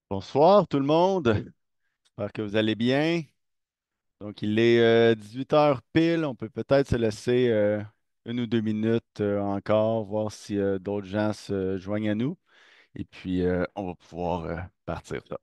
Bonsoir tout le monde, j'espère que vous allez bien. Donc il est 18 heures pile, on peut peut-être se laisser 1 ou 2 minutes encore, voir si d'autres gens se joignent à nous. Et puis on va pouvoir partir ça.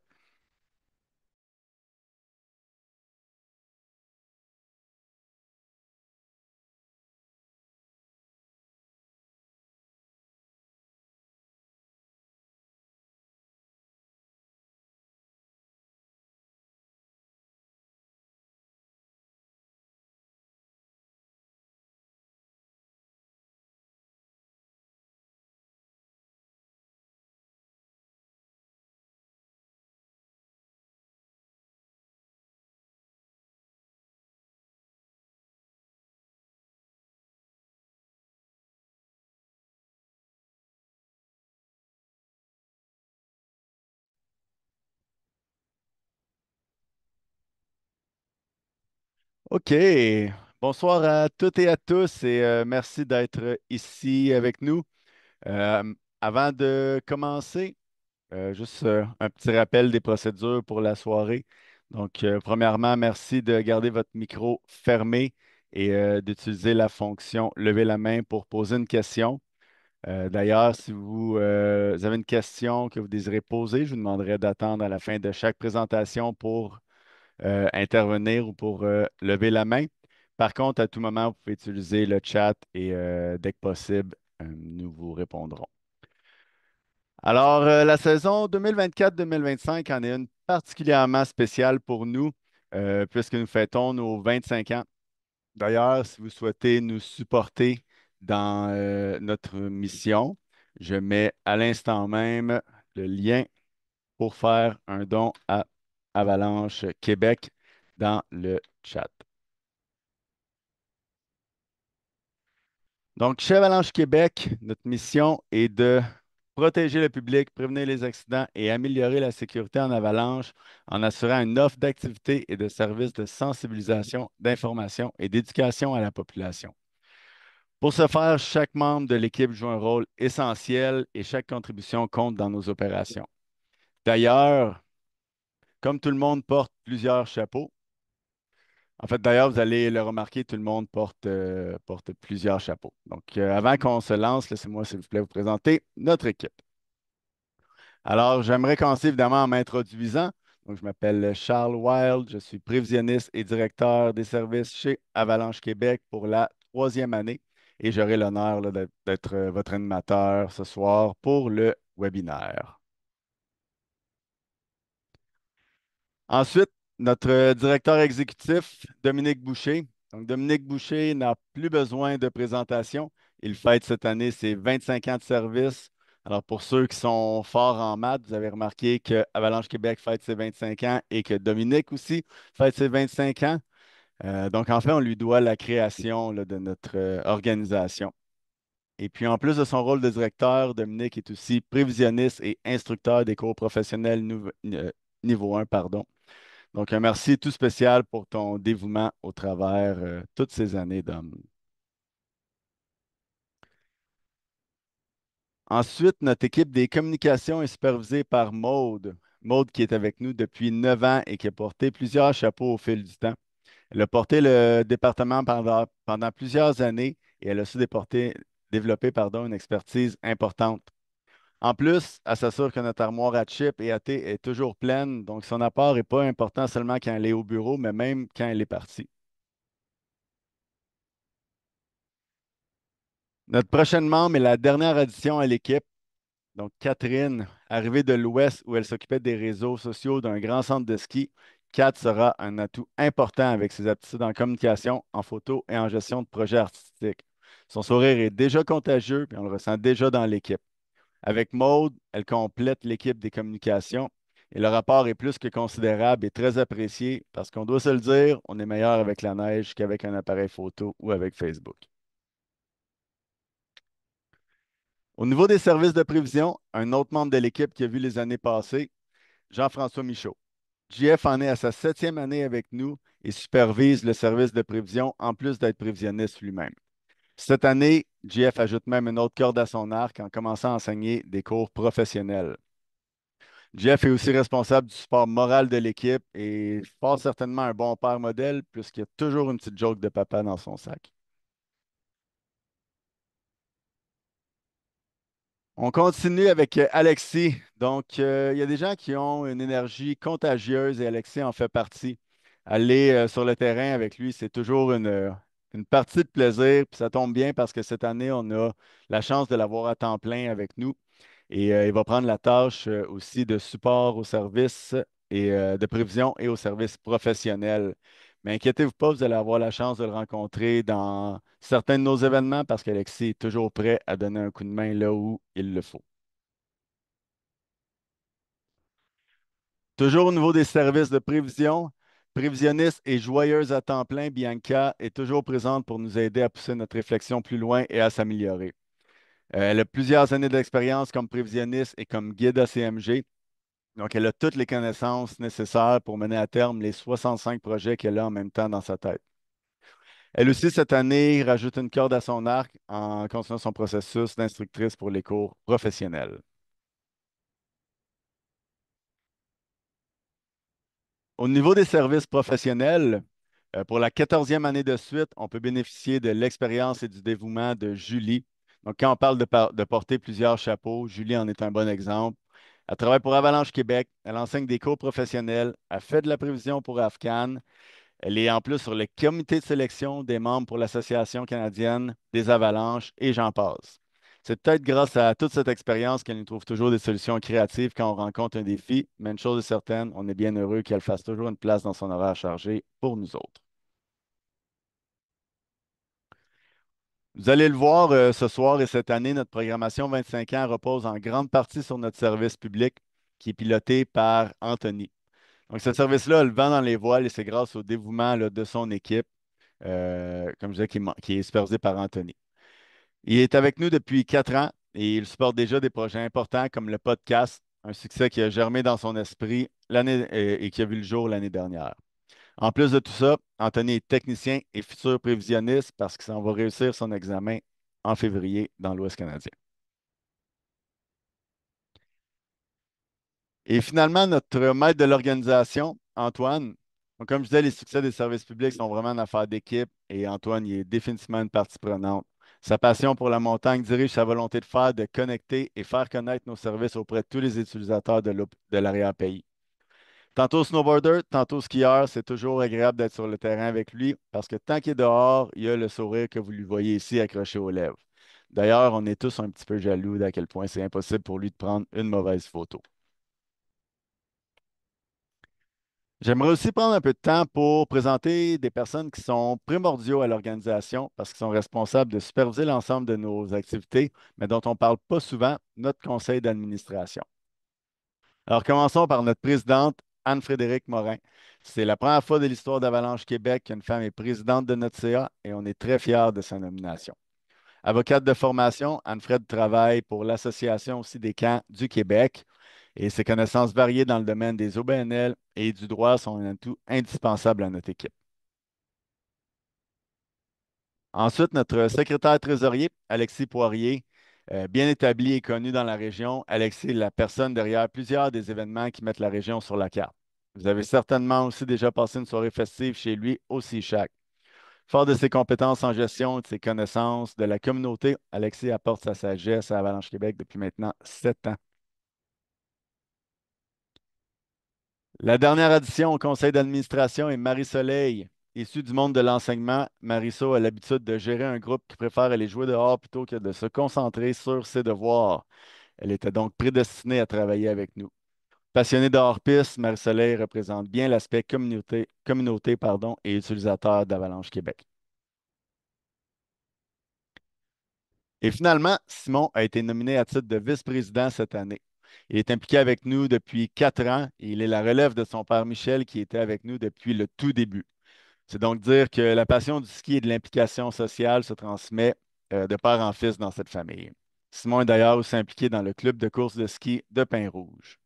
OK, bonsoir à toutes et à tous et merci d'être ici avec nous. Avant de commencer, juste un petit rappel des procédures pour la soirée. Donc, premièrement, merci de garder votre micro fermé et d'utiliser la fonction lever la main pour poser une question. D'ailleurs, si vous avez une question que vous désirez poser, je vous demanderai d'attendre à la fin de chaque présentation pour intervenir ou pour lever la main. Par contre, à tout moment, vous pouvez utiliser le chat et dès que possible, nous vous répondrons. Alors, la saison 2024-2025 en est une particulièrement spéciale pour nous, puisque nous fêtons nos 25 ans. D'ailleurs, si vous souhaitez nous supporter dans notre mission, je mets à l'instant même le lien pour faire un don à Avalanche Québec dans le chat. Donc, chez Avalanche Québec, notre mission est de protéger le public, prévenir les accidents et améliorer la sécurité en avalanche en assurant une offre d'activités et de services de sensibilisation, d'information et d'éducation à la population. Pour ce faire, chaque membre de l'équipe joue un rôle essentiel et chaque contribution compte dans nos opérations. D'ailleurs, comme tout le monde porte plusieurs chapeaux, en fait, d'ailleurs, vous allez le remarquer, tout le monde porte plusieurs chapeaux. Donc, avant qu'on se lance, laissez-moi, s'il vous plaît, vous présenter notre équipe. Alors, j'aimerais commencer évidemment en m'introduisant. Donc, je m'appelle Charles Wild, je suis prévisionniste et directeur des services chez Avalanche Québec pour la troisième année et j'aurai l'honneur là, d'être votre animateur ce soir pour le webinaire. Ensuite, notre directeur exécutif, Dominique Boucher. Donc, Dominique Boucher n'a plus besoin de présentation. Il fête cette année ses 25 ans de service. Alors, pour ceux qui sont forts en maths, vous avez remarqué que Avalanche Québec fête ses 25 ans et que Dominique aussi fête ses 25 ans. Donc, en fait, on lui doit la création là, de notre organisation. Et puis, en plus de son rôle de directeur, Dominique est aussi prévisionniste et instructeur des cours professionnels niveau 1, pardon. Donc, un merci tout spécial pour ton dévouement au travers toutes ces années d'homme. Ensuite, notre équipe des communications est supervisée par Maude. Maude qui est avec nous depuis 9 ans et qui a porté plusieurs chapeaux au fil du temps. Elle a porté le département pendant plusieurs années et elle a su développer une expertise importante. En plus, elle s'assure que notre armoire à chips et à thé est toujours pleine, donc son apport n'est pas important seulement quand elle est au bureau, mais même quand elle est partie. Notre prochaine membre est la dernière addition à l'équipe. Donc, Catherine, arrivée de l'Ouest où elle s'occupait des réseaux sociaux d'un grand centre de ski, Kat sera un atout important avec ses aptitudes en communication, en photo et en gestion de projets artistiques. Son sourire est déjà contagieux, puis on le ressent déjà dans l'équipe. Avec Maude, elle complète l'équipe des communications et le rapport est plus que considérable et très apprécié parce qu'on doit se le dire, on est meilleur avec la neige qu'avec un appareil photo ou avec Facebook. Au niveau des services de prévision, un autre membre de l'équipe qui a vu les années passées, Jean-François Michaud. JF en est à sa 7e année avec nous et supervise le service de prévision en plus d'être prévisionniste lui-même. Cette année, JF ajoute même une autre corde à son arc en commençant à enseigner des cours professionnels. Jeff est aussi responsable du support moral de l'équipe et fort certainement un bon père modèle, puisqu'il y a toujours une petite joke de papa dans son sac. On continue avec Alexis. Donc, il y a des gens qui ont une énergie contagieuse et Alexis en fait partie. Aller sur le terrain avec lui, c'est toujours une partie de plaisir. Puis ça tombe bien parce que cette année, on a la chance de l'avoir à temps plein avec nous. Et il va prendre la tâche aussi de support au service et de prévision et au service professionnel. Mais inquiétez-vous pas, vous allez avoir la chance de le rencontrer dans certains de nos événements parce qu'Alexis est toujours prêt à donner un coup de main là où il le faut. Toujours au niveau des services de prévision, prévisionniste et joyeuse à temps plein, Bianca est toujours présente pour nous aider à pousser notre réflexion plus loin et à s'améliorer. Elle a plusieurs années d'expérience comme prévisionniste et comme guide ACMG. Donc, elle a toutes les connaissances nécessaires pour mener à terme les 65 projets qu'elle a en même temps dans sa tête. Elle aussi, cette année, rajoute une corde à son arc en continuant son processus d'instructrice pour les cours professionnels. Au niveau des services professionnels, pour la 14e année de suite, on peut bénéficier de l'expérience et du dévouement de Julie. Donc, quand on parle de porter plusieurs chapeaux, Julie en est un bon exemple. Elle travaille pour Avalanche Québec, elle enseigne des cours professionnels, elle fait de la prévision pour Afcan. Elle est en plus sur le comité de sélection des membres pour l'Association canadienne des avalanches et j'en passe. C'est peut-être grâce à toute cette expérience qu'elle nous trouve toujours des solutions créatives quand on rencontre un défi, mais une chose est certaine, on est bien heureux qu'elle fasse toujours une place dans son horaire chargé pour nous autres. Vous allez le voir ce soir et cette année, notre programmation 25 ans repose en grande partie sur notre service public qui est piloté par Anthony. Donc, ce service-là a le vent dans les voiles et c'est grâce au dévouement là, de son équipe, comme je disais, qui est supervisé par Anthony. Il est avec nous depuis 4 ans et il supporte déjà des projets importants comme le podcast, un succès qui a germé dans son esprit l'année et qui a vu le jour l'année dernière. En plus de tout ça, Anthony est technicien et futur prévisionniste parce qu'il s'en va réussir son examen en février dans l'Ouest canadien. Et finalement, notre maître de l'organisation, Antoine, donc, comme je disais, les succès des services publics sont vraiment une affaire d'équipe et Antoine, il est définitivement une partie prenante. Sa passion pour la montagne dirige sa volonté de faire, de connecter et faire connaître nos services auprès de tous les utilisateurs de l'arrière-pays. Tantôt snowboarder, tantôt skieur, c'est toujours agréable d'être sur le terrain avec lui parce que tant qu'il est dehors, il a le sourire que vous lui voyez ici accroché aux lèvres. D'ailleurs, on est tous un petit peu jaloux d'à quel point c'est impossible pour lui de prendre une mauvaise photo. J'aimerais aussi prendre un peu de temps pour présenter des personnes qui sont primordiaux à l'organisation parce qu'ils sont responsables de superviser l'ensemble de nos activités, mais dont on ne parle pas souvent, notre conseil d'administration. Alors, commençons par notre présidente, Anne-Frédérique Morin. C'est la première fois de l'histoire d'Avalanche Québec qu'une femme est présidente de notre CA et on est très fiers de sa nomination. Avocate de formation, Anne-Fred travaille pour l'Association aussi des camps du Québec et ses connaissances variées dans le domaine des OBNL et du droit sont un atout indispensable à notre équipe. Ensuite, notre secrétaire trésorier, Alexis Poirier, bien établi et connu dans la région. Alexis est la personne derrière plusieurs des événements qui mettent la région sur la carte. Vous avez certainement aussi déjà passé une soirée festive chez lui au Sea. Fort de ses compétences en gestion et de ses connaissances de la communauté, Alexis apporte sa sagesse à Avalanche Québec depuis maintenant 7 ans. La dernière addition au conseil d'administration est Marie-Soleil. Issue du monde de l'enseignement, Marisol a l'habitude de gérer un groupe qui préfère aller jouer dehors plutôt que de se concentrer sur ses devoirs. Elle était donc prédestinée à travailler avec nous. Passionnée de hors-piste, Marie-Soleil représente bien l'aspect communauté et utilisateur d'Avalanche Québec. Et finalement, Simon a été nominé à titre de vice-président cette année. Il est impliqué avec nous depuis 4 ans et il est la relève de son père Michel qui était avec nous depuis le tout début. C'est donc dire que la passion du ski et de l'implication sociale se transmet de père en fils dans cette famille. Simon est d'ailleurs aussi impliqué dans le club de course de ski de Pin-Rouge.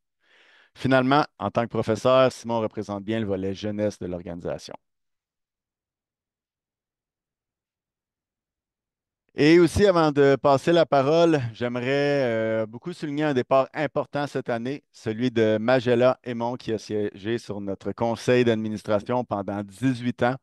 Finalement, en tant que professeur, Simon représente bien le volet jeunesse de l'organisation. Et aussi, avant de passer la parole, j'aimerais beaucoup souligner un départ important cette année, celui de Magella Aymon, qui a siégé sur notre conseil d'administration pendant 18 ans.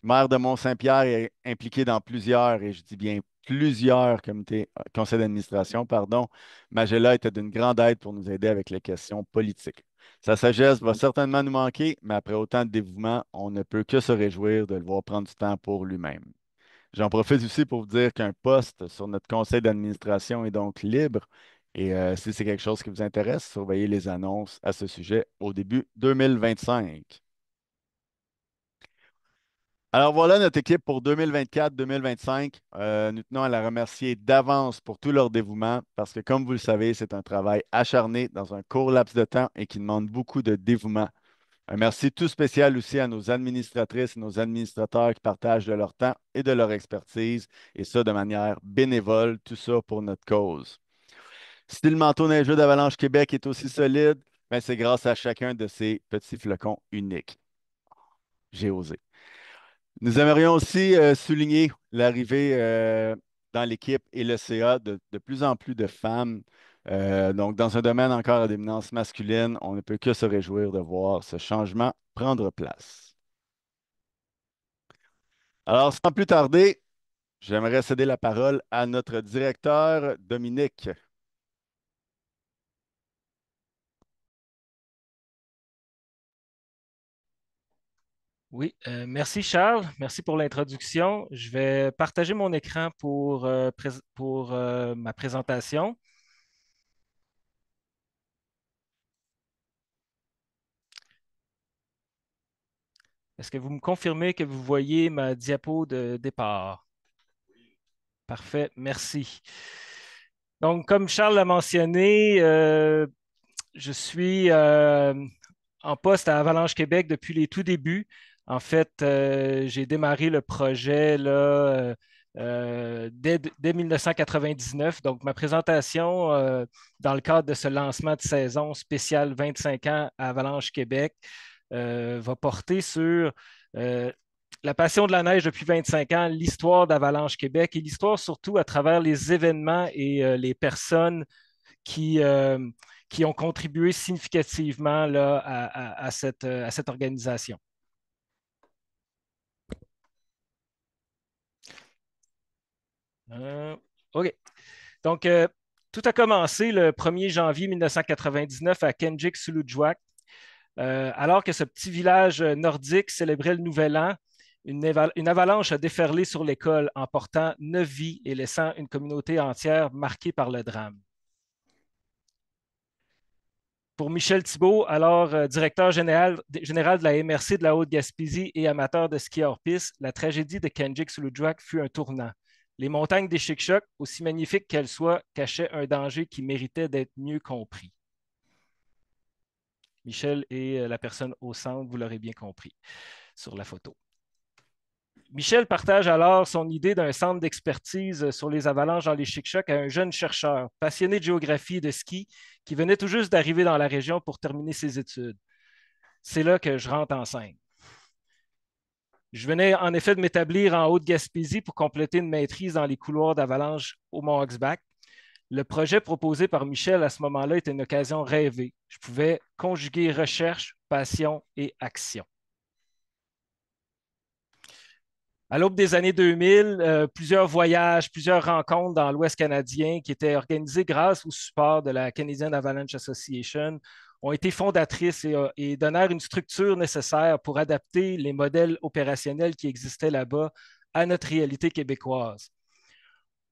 Maire de Mont-Saint-Pierre est impliqué dans plusieurs, et je dis bien plusieurs conseils d'administration, pardon. Magella était d'une grande aide pour nous aider avec les questions politiques. Sa sagesse va certainement nous manquer, mais après autant de dévouement, on ne peut que se réjouir de le voir prendre du temps pour lui-même. J'en profite aussi pour vous dire qu'un poste sur notre conseil d'administration est donc libre. Et si c'est quelque chose qui vous intéresse, surveillez les annonces à ce sujet au début 2025. Alors voilà notre équipe pour 2024-2025. Nous tenons à la remercier d'avance pour tout leur dévouement parce que, comme vous le savez, c'est un travail acharné dans un court laps de temps et qui demande beaucoup de dévouement. Un merci tout spécial aussi à nos administratrices et nos administrateurs qui partagent de leur temps et de leur expertise, et ça de manière bénévole, tout ça pour notre cause. Si le manteau neigeux d'Avalanche Québec est aussi solide, ben c'est grâce à chacun de ces petits flocons uniques. J'ai osé. Nous aimerions aussi souligner l'arrivée dans l'équipe et le CA de plus en plus de femmes. Donc, dans un domaine encore à dominance masculine, on ne peut que se réjouir de voir ce changement prendre place. Alors, sans plus tarder, j'aimerais céder la parole à notre directeur, Dominique. Oui, merci Charles, merci pour l'introduction. Je vais partager mon écran pour ma présentation. Est-ce que vous me confirmez que vous voyez ma diapo de départ? Parfait, merci. Donc, comme Charles l'a mentionné, je suis en poste à Avalanche Québec depuis les tout débuts. En fait, j'ai démarré le projet là, dès 1999. Donc, ma présentation dans le cadre de ce lancement de saison spécial 25 ans à Avalanche Québec va porter sur euh, la passion de la neige depuis 25 ans, l'histoire d'Avalanche Québec et l'histoire surtout à travers les événements et les personnes qui, euh, qui ont contribué significativement là, à cette organisation. Euh, OK. Donc, tout a commencé le 1er janvier 1999 à Kenjic-Sulujuak. Alors que ce petit village nordique célébrait le Nouvel An, une avalanche a déferlé sur l'école, emportant 9 vies et laissant une communauté entière marquée par le drame. Pour Michel Thibault, alors directeur général de la MRC de la Haute-Gaspésie et amateur de ski hors piste, la tragédie de Kenjic-Sulujuak fut un tournant. Les montagnes des Chic-Chocs, aussi magnifiques qu'elles soient, cachaient un danger qui méritait d'être mieux compris. Michel est la personne au centre, vous l'aurez bien compris sur la photo. Michel partage alors son idée d'un centre d'expertise sur les avalanches dans les Chic-Chocs à un jeune chercheur passionné de géographie et de ski qui venait tout juste d'arriver dans la région pour terminer ses études. C'est là que je rentre en scène. Je venais en effet de m'établir en Haute-Gaspésie pour compléter une maîtrise dans les couloirs d'avalanche au Mont-Oxbac. Le projet proposé par Michel à ce moment-là était une occasion rêvée. Je pouvais conjuguer recherche, passion et action. À l'aube des années 2000, plusieurs voyages, plusieurs rencontres dans l'Ouest canadien qui étaient organisées grâce au support de la Canadian Avalanche Association ont été fondatrices et donnèrent une structure nécessaire pour adapter les modèles opérationnels qui existaient là-bas à notre réalité québécoise.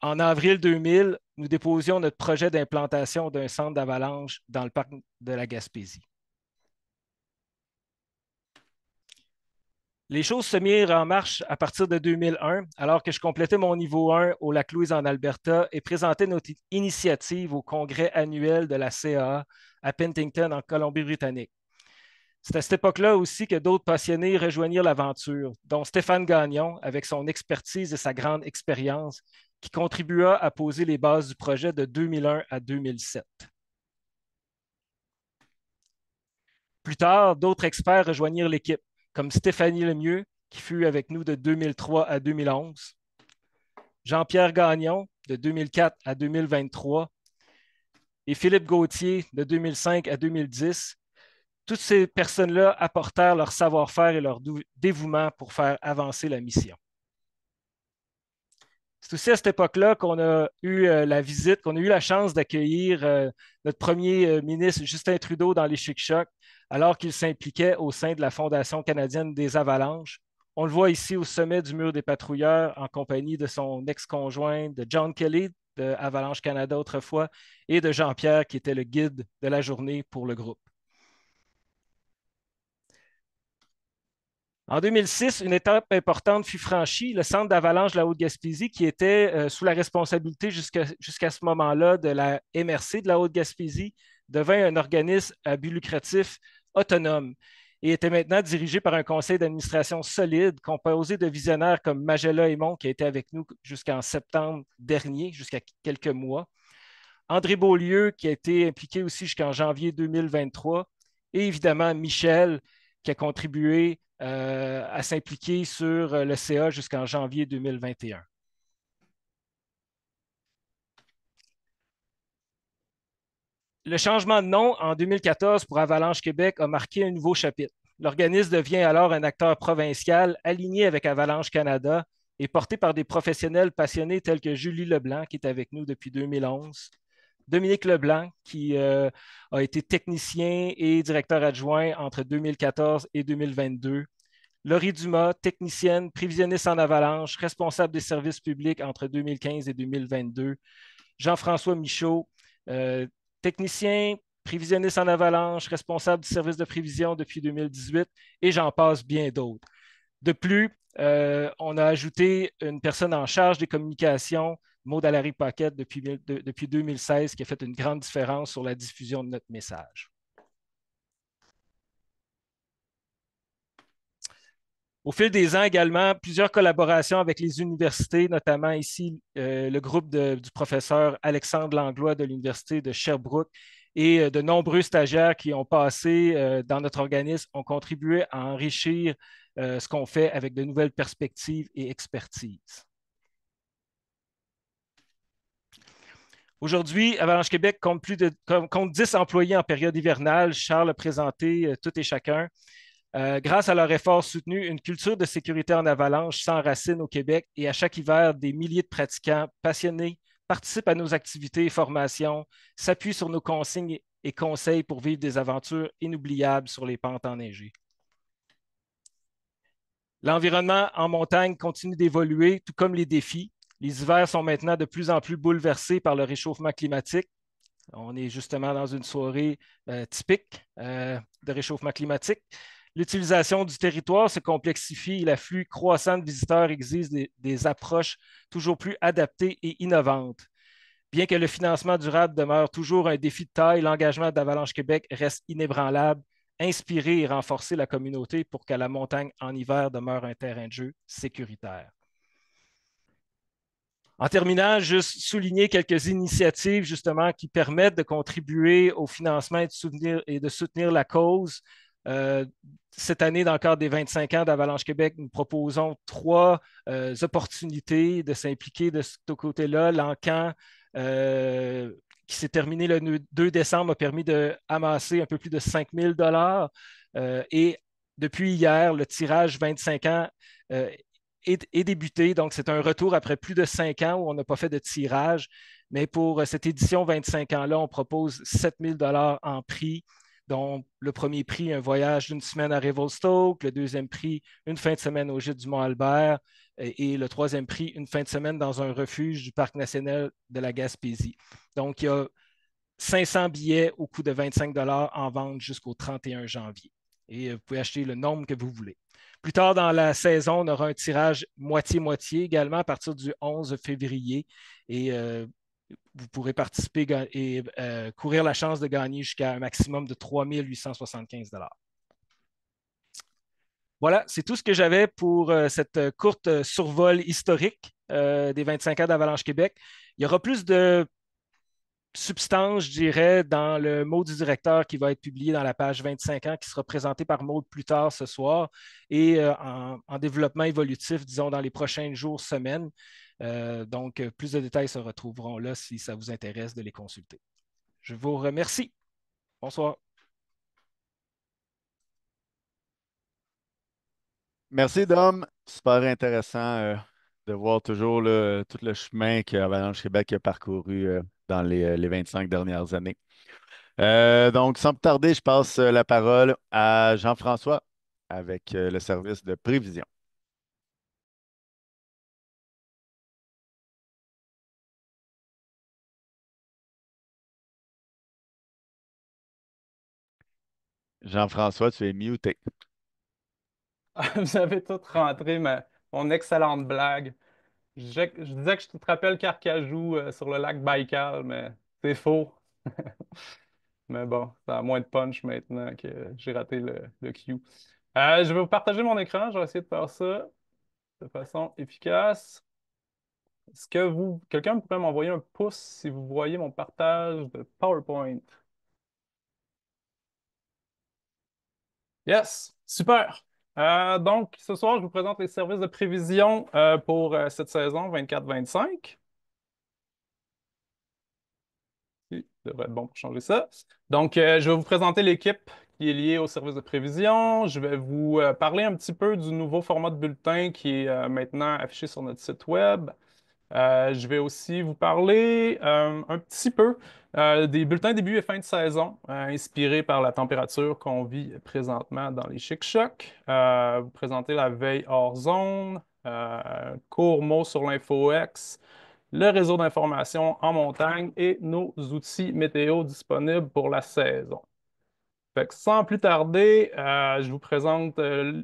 En avril 2000, nous déposions notre projet d'implantation d'un centre d'avalanche dans le parc de la Gaspésie. Les choses se mirent en marche à partir de 2001, alors que je complétais mon niveau 1 au Lac Louise en Alberta et présentais notre initiative au congrès annuel de la CAA à Penticton en Colombie-Britannique. C'est à cette époque-là aussi que d'autres passionnés rejoignirent l'aventure, dont Stéphane Gagnon, avec son expertise et sa grande expérience, qui contribua à poser les bases du projet de 2001 à 2007. Plus tard, d'autres experts rejoignirent l'équipe, comme Stéphanie Lemieux, qui fut avec nous de 2003 à 2011, Jean-Pierre Gagnon, de 2004 à 2023, et Philippe Gauthier, de 2005 à 2010. Toutes ces personnes-là apportèrent leur savoir-faire et leur dévouement pour faire avancer la mission. C'est aussi à cette époque-là qu'on a eu la visite, qu'on a eu la chance d'accueillir notre premier ministre Justin Trudeau dans les Chic-Chocs, alors qu'il s'impliquait au sein de la Fondation canadienne des Avalanches. On le voit ici au sommet du mur des patrouilleurs en compagnie de son ex-conjoint, de John Kelly de Avalanche Canada autrefois, et de Jean-Pierre qui était le guide de la journée pour le groupe. En 2006, une étape importante fut franchie. Le centre d'avalanche de la Haute-Gaspésie, qui était sous la responsabilité jusqu'à ce moment-là de la MRC de la Haute-Gaspésie, devint un organisme à but lucratif autonome et était maintenant dirigé par un conseil d'administration solide composé de visionnaires comme Magella Aymon, qui a été avec nous jusqu'en septembre dernier, jusqu'à quelques mois, André Beaulieu, qui a été impliqué aussi jusqu'en janvier 2023, et évidemment Michel, qui a contribué à s'impliquer sur le CA jusqu'en janvier 2021. Le changement de nom en 2014 pour Avalanche Québec a marqué un nouveau chapitre. L'organisme devient alors un acteur provincial aligné avec Avalanche Canada et porté par des professionnels passionnés tels que Julie Leblanc, qui est avec nous depuis 2011, Dominique Leblanc, qui a été technicien et directeur adjoint entre 2014 et 2022. Laurie Dumas, technicienne, prévisionniste en avalanche, responsable des services publics entre 2015 et 2022. Jean-François Michaud, technicien, prévisionniste en avalanche, responsable du service de prévision depuis 2018, et j'en passe bien d'autres. De plus, on a ajouté une personne en charge des communications, Maud Allary-Paquette, depuis 2016, qui a fait une grande différence sur la diffusion de notre message. Au fil des ans également, plusieurs collaborations avec les universités, notamment ici le groupe du professeur Alexandre Langlois de l'Université de Sherbrooke et de nombreux stagiaires qui ont passé dans notre organisme ont contribué à enrichir ce qu'on fait avec de nouvelles perspectives et expertises. Aujourd'hui, Avalanche Québec compte 10 employés en période hivernale. Charles a présenté tout et chacun. Grâce à leur effort soutenu, une culture de sécurité en avalanche s'enracine au Québec et à chaque hiver, des milliers de pratiquants passionnés participent à nos activités et formations, s'appuient sur nos consignes et conseils pour vivre des aventures inoubliables sur les pentes enneigées. L'environnement en montagne continue d'évoluer, tout comme les défis. Les hivers sont maintenant de plus en plus bouleversés par le réchauffement climatique. On est justement dans une soirée typique de réchauffement climatique. L'utilisation du territoire se complexifie et l'afflux croissant de visiteurs exige des approches toujours plus adaptées et innovantes. Bien que le financement durable demeure toujours un défi de taille, l'engagement d'Avalanche Québec reste inébranlable, inspirer et renforcer la communauté pour que la montagne en hiver demeure un terrain de jeu sécuritaire. En terminant, juste souligner quelques initiatives justement qui permettent de contribuer au financement et de soutenir la cause. Cette année, dans le cadre des 25 ans d'Avalanche Québec, nous proposons 3 opportunités de s'impliquer de ce côté-là. L'encan qui s'est terminé le 2 décembre a permis d'amasser un peu plus de 5 000 et depuis hier, le tirage 25 ans est débuté. Donc, c'est un retour après plus de 5 ans où on n'a pas fait de tirage. Mais pour cette édition 25 ans-là, on propose 7 000 en prix, dont le premier prix, un voyage d'une semaine à Revelstoke, le deuxième prix, une fin de semaine au gîte du Mont-Albert, et le troisième prix, une fin de semaine dans un refuge du Parc national de la Gaspésie. Donc, il y a 500 billets au coût de 25 en vente jusqu'au 31 janvier. Et vous pouvez acheter le nombre que vous voulez. Plus tard dans la saison, on aura un tirage moitié-moitié également à partir du 11 février. Et vous pourrez participer et courir la chance de gagner jusqu'à un maximum de 3 875 $. Voilà, c'est tout ce que j'avais pour cette courte survol historique des 25 ans d'Avalanche Québec. Il y aura plus de substance, je dirais, dans le mot du directeur qui va être publié dans la page 25 ans, qui sera présenté par Maud plus tard ce soir, et en développement évolutif, disons, dans les prochains jours, semaines. Donc, plus de détails se retrouveront là si ça vous intéresse de les consulter. Je vous remercie. Bonsoir. Merci, Dom. Super intéressant de voir toujours là, tout le chemin que Avalanche Québec a parcouru dans les 25 dernières années. Donc, sans plus tarder, je passe la parole à Jean-François avec le service de prévision. Jean-François, tu es muté. Vous avez tout rentré mon excellente blague. Je disais que je te rappelle Carcajou sur le lac Baïkal, mais c'est faux. Mais bon, ça a moins de punch maintenant que j'ai raté le cue. Je vais vous partager mon écran. Je vais essayer de faire ça de façon efficace. Est-ce que quelqu'un pourrait m'envoyer un pouce si vous voyez mon partage de PowerPoint? Yes, super. Donc, ce soir, je vous présente les services de prévision pour cette saison 24-25. Il devrait être bon pour changer ça. Donc, je vais vous présenter l'équipe qui est liée au service de prévision. Je vais vous parler un petit peu du nouveau format de bulletin qui est maintenant affiché sur notre site Web. Je vais aussi vous parler un petit peu des bulletins début et fin de saison, inspirés par la température qu'on vit présentement dans les Chic-Chocs. Vous présenter la veille hors zone, un court mot sur l'InfoX, le réseau d'information en montagne et nos outils météo disponibles pour la saison. Fait que sans plus tarder, je vous présente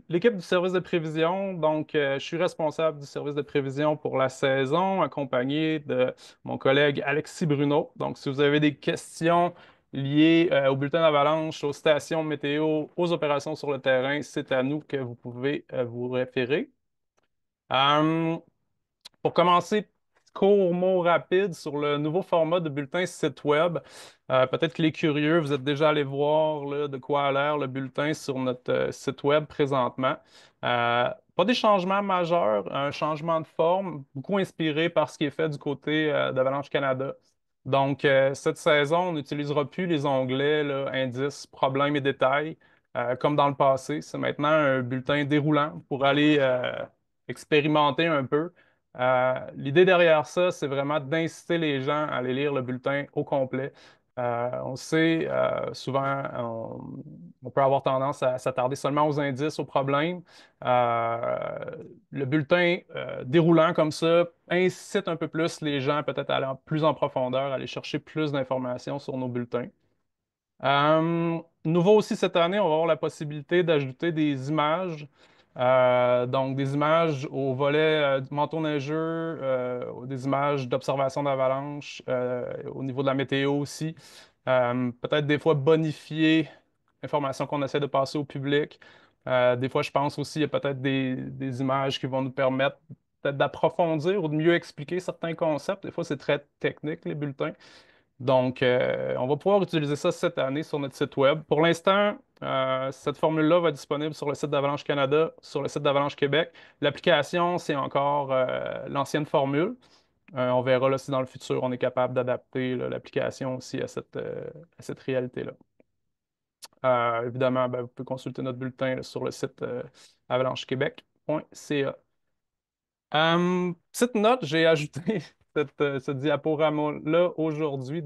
l'équipe du service de prévision. Donc, je suis responsable du service de prévision pour la saison, accompagné de mon collègue Alexis Bruno. Donc, si vous avez des questions liées au bulletin d'avalanche, aux stations météo, aux opérations sur le terrain, c'est à nous que vous pouvez vous référer. Euh, pour commencer, court mot rapide sur le nouveau format de bulletin site web. Peut-être que les curieux, vous êtes déjà allés voir là, de quoi a l'air le bulletin sur notre site web présentement. Pas des changements majeurs, un changement de forme, beaucoup inspiré par ce qui est fait du côté d'Avalanche Canada. Donc, cette saison, on n'utilisera plus les onglets là, indices, problèmes et détails comme dans le passé. C'est maintenant un bulletin déroulant pour aller expérimenter un peu. L'idée derrière ça, c'est vraiment d'inciter les gens à aller lire le bulletin au complet. On sait, souvent, on peut avoir tendance à s'attarder seulement aux indices, aux problèmes. Euh, le bulletin déroulant comme ça incite un peu plus les gens peut-être à aller plus en profondeur, à aller chercher plus d'informations sur nos bulletins. Nouveau aussi cette année, on va avoir la possibilité d'ajouter des images. Donc, des images au volet du manteau neigeux, des images d'observation d'avalanche, au niveau de la météo aussi. Peut-être des fois bonifier l'information qu'on essaie de passer au public. Des fois, je pense aussi, il y a peut-être des images qui vont nous permettre peut-être d'approfondir ou de mieux expliquer certains concepts. Des fois, c'est très technique, les bulletins. Donc, on va pouvoir utiliser ça cette année sur notre site web. Pour l'instant, cette formule-là va être disponible sur le site d'Avalanche Canada, sur le site d'Avalanche Québec. L'application, c'est encore l'ancienne formule. On verra là, si dans le futur, on est capable d'adapter là, l'application aussi à cette réalité-là. Évidemment, ben, vous pouvez consulter notre bulletin là, sur le site avalanchequebec.ca. Petite note, j'ai ajouté ce diaporama-là aujourd'hui,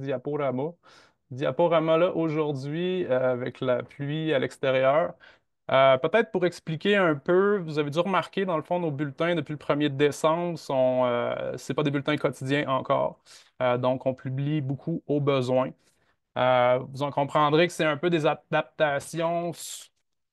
diaporama-là aujourd'hui avec la pluie à l'extérieur. Peut-être pour expliquer un peu, vous avez dû remarquer, dans le fond, nos bulletins depuis le 1er décembre c'est pas des bulletins quotidiens encore. Donc, on publie beaucoup au besoin. Vous en comprendrez que c'est un peu des adaptations,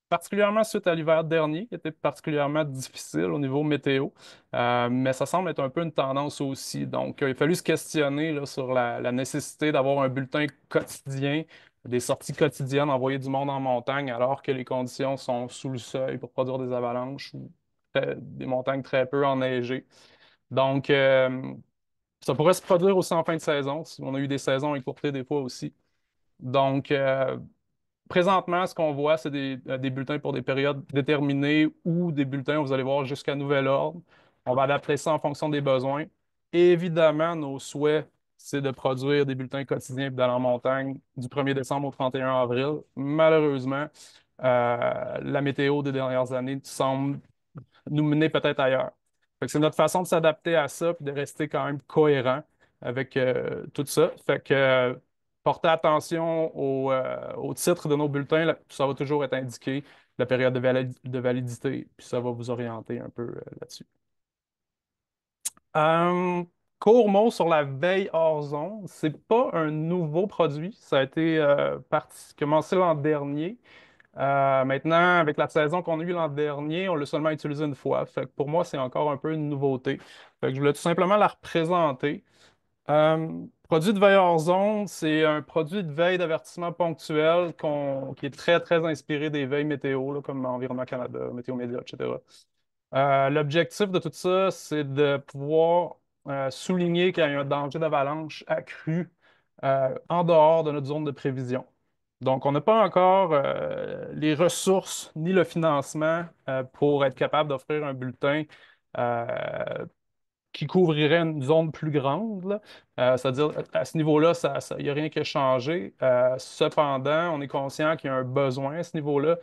particulièrement suite à l'hiver dernier, qui était particulièrement difficile au niveau météo. Mais ça semble être un peu une tendance aussi. Donc, il a fallu se questionner là, sur la nécessité d'avoir un bulletin quotidien, des sorties quotidiennes, envoyer du monde en montagne, alors que les conditions sont sous le seuil pour produire des avalanches ou des montagnes très peu enneigées. Donc, Ça pourrait se produire aussi en fin de saison. On a eu des saisons écourtées des fois aussi. Donc, présentement, ce qu'on voit, c'est des bulletins pour des périodes déterminées ou des bulletins, vous allez voir, jusqu'à nouvel ordre. On va adapter ça en fonction des besoins. Et évidemment, nos souhaits, c'est de produire des bulletins quotidiens et d'aller en montagne du 1er décembre au 31 avril. Malheureusement, la météo des dernières années semble nous mener peut-être ailleurs. Fait que c'est notre façon de s'adapter à ça et de rester quand même cohérent avec tout ça. Fait que portez attention au titre de nos bulletins. Là, ça va toujours être indiqué, la période de validité, puis ça va vous orienter un peu là-dessus. Euh, Court mot sur la veille hors zone. C'est pas un nouveau produit. Ça a été commencé l'an dernier. Maintenant, avec la saison qu'on a eue l'an dernier, on l'a seulement utilisé une fois. Fait que pour moi, c'est encore un peu une nouveauté. Fait que je voulais tout simplement la représenter. Produit de veille hors zone, c'est un produit de veille d'avertissement ponctuel qui est très, très inspiré des veilles météo, là, comme Environnement Canada, Météo Média, etc. L'objectif de tout ça, c'est de pouvoir souligner qu'il y a un danger d'avalanche accru en dehors de notre zone de prévision. Donc, on n'a pas encore les ressources ni le financement pour être capable d'offrir un bulletin euh, qui couvrirait une zone plus grande, là. C'est-à-dire, à ce niveau-là, il n'y a rien qui a changé. Cependant, on est conscient qu'il y a un besoin à ce niveau-là.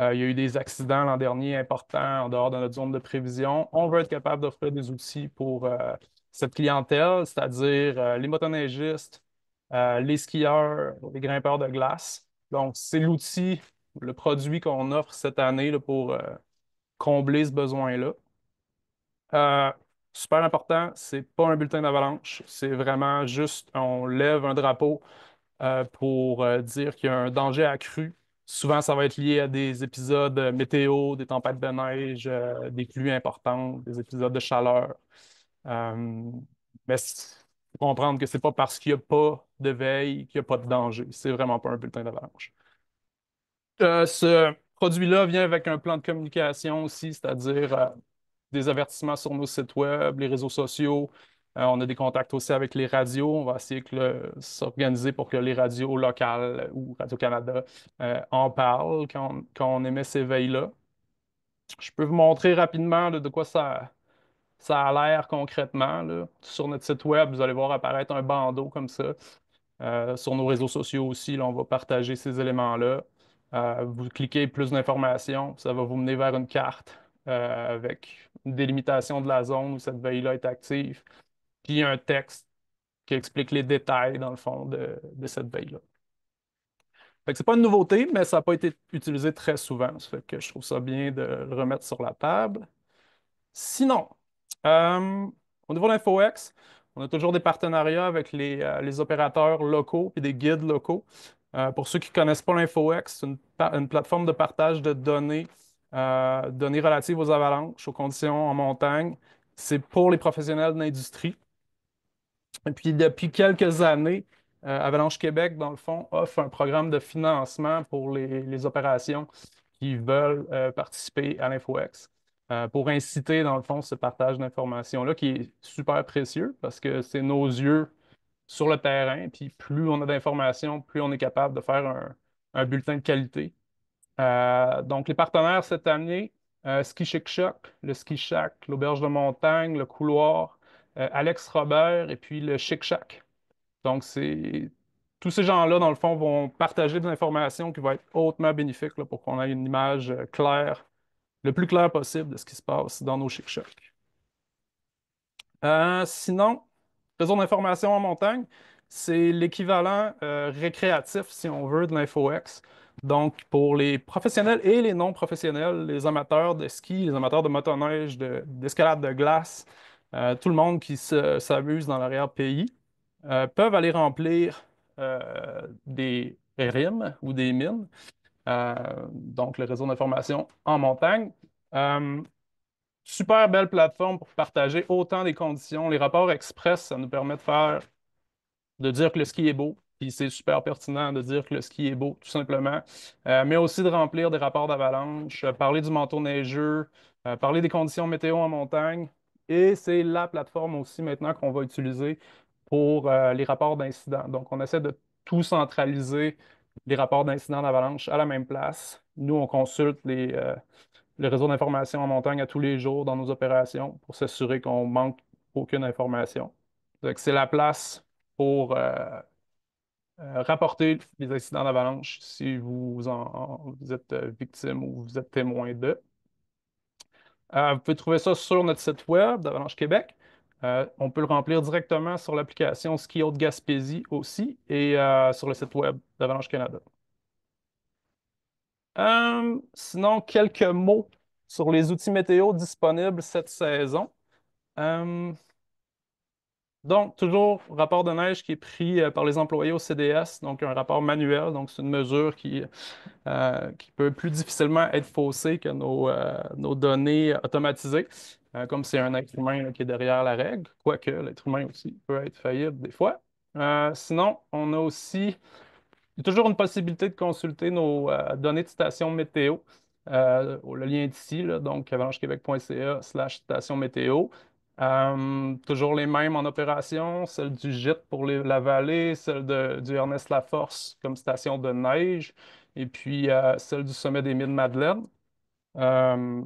Il y a eu des accidents l'an dernier importants en dehors de notre zone de prévision. On veut être capable d'offrir des outils pour cette clientèle, c'est-à-dire les motoneigistes, les skieurs, les grimpeurs de glace. Donc, c'est l'outil, le produit qu'on offre cette année là, pour combler ce besoin-là. Euh, Super important, c'est pas un bulletin d'avalanche, c'est vraiment juste on lève un drapeau pour dire qu'il y a un danger accru. Souvent, ça va être lié à des épisodes météo, des tempêtes de neige, des pluies importantes, des épisodes de chaleur. Euh, mais faut comprendre que c'est pas parce qu'il n'y a pas de veille qu'il n'y a pas de danger. C'est vraiment pas un bulletin d'avalanche. Ce produit-là vient avec un plan de communication aussi, c'est-à-dire des avertissements sur nos sites web, les réseaux sociaux. On a des contacts aussi avec les radios. On va essayer de s'organiser pour que les radios locales ou Radio-Canada en parlent quand on émet ces veilles-là. Je peux vous montrer rapidement là, de quoi ça a l'air concrètement, là. Sur notre site web, vous allez voir apparaître un bandeau comme ça. Sur nos réseaux sociaux aussi, là, on va partager ces éléments-là. Vous cliquez plus d'informations, ça va vous mener vers une carte avec une délimitation de la zone où cette veille-là est active, puis un texte qui explique les détails, dans le fond, de cette veille-là. Fait que c'est pas une nouveauté, mais ça n'a pas été utilisé très souvent. Ça fait que je trouve ça bien de le remettre sur la table. Sinon, euh, au niveau de l'InfoX, on a toujours des partenariats avec les opérateurs locaux et des guides locaux. Pour ceux qui ne connaissent pas l'InfoX, c'est une plateforme de partage de données, données relatives aux avalanches, aux conditions en montagne. C'est pour les professionnels de l'industrie. Et puis, depuis quelques années, Avalanche Québec, dans le fond, offre un programme de financement pour les opérations qui veulent participer à l'InfoX pour inciter, dans le fond, ce partage d'informations-là qui est super précieux parce que c'est nos yeux sur le terrain. Puis plus on a d'informations, plus on est capable de faire un bulletin de qualité. Donc, les partenaires cette année, Ski Chic Choc, le Ski Shack, l'Auberge de Montagne, le Couloir, Alex Robert et puis le Chic Shack. Donc, tous ces gens-là, dans le fond, vont partager des informations qui vont être hautement bénéfiques là, pour qu'on ait une image claire, le plus claire possible de ce qui se passe dans nos Chic Chocs. Sinon, réseau d'information en montagne, c'est l'équivalent récréatif, si on veut, de l'InfoX. Donc, pour les professionnels et les non-professionnels, les amateurs de ski, les amateurs de motoneige, d'escalade de glace, tout le monde qui s'amuse dans l'arrière-pays, peuvent aller remplir des RIM ou des mines, donc le réseau d'information en montagne. Euh, Super belle plateforme pour partager autant des conditions. Les rapports express, ça nous permet de dire que le ski est beau. Puis c'est super pertinent de dire que le ski est beau, tout simplement. Mais aussi de remplir des rapports d'avalanche, parler du manteau neigeux, parler des conditions météo en montagne. Et c'est la plateforme aussi maintenant qu'on va utiliser pour les rapports d'incidents. Donc, on essaie de tout centraliser les rapports d'incidents d'avalanche à la même place. Nous, on consulte le réseau d'information en montagne à tous les jours dans nos opérations pour s'assurer qu'on manque aucune information. Donc, c'est la place pour rapporter les incidents d'avalanche si vous êtes victime ou vous êtes témoin d'eux. Vous pouvez trouver ça sur notre site web d'Avalanche Québec. On peut le remplir directement sur l'application Ski Haute Gaspésie aussi et sur le site web d'Avalanche Canada. Sinon, quelques mots sur les outils météo disponibles cette saison. Euh, donc, toujours rapport de neige qui est pris par les employés au CDS, donc un rapport manuel, donc c'est une mesure qui peut plus difficilement être faussée que nos données automatisées, comme c'est un être humain là, qui est derrière la règle, quoique l'être humain aussi peut être faillible des fois. Sinon, on a aussi il y a toujours une possibilité de consulter nos données de station météo. Le lien est ici, là, donc avalanchequebec.ca/station météo. Toujours les mêmes en opération, celle du GIT pour la vallée, du Ernest Laforce comme station de neige, et puis celle du sommet des Mid-Madeleines. Euh,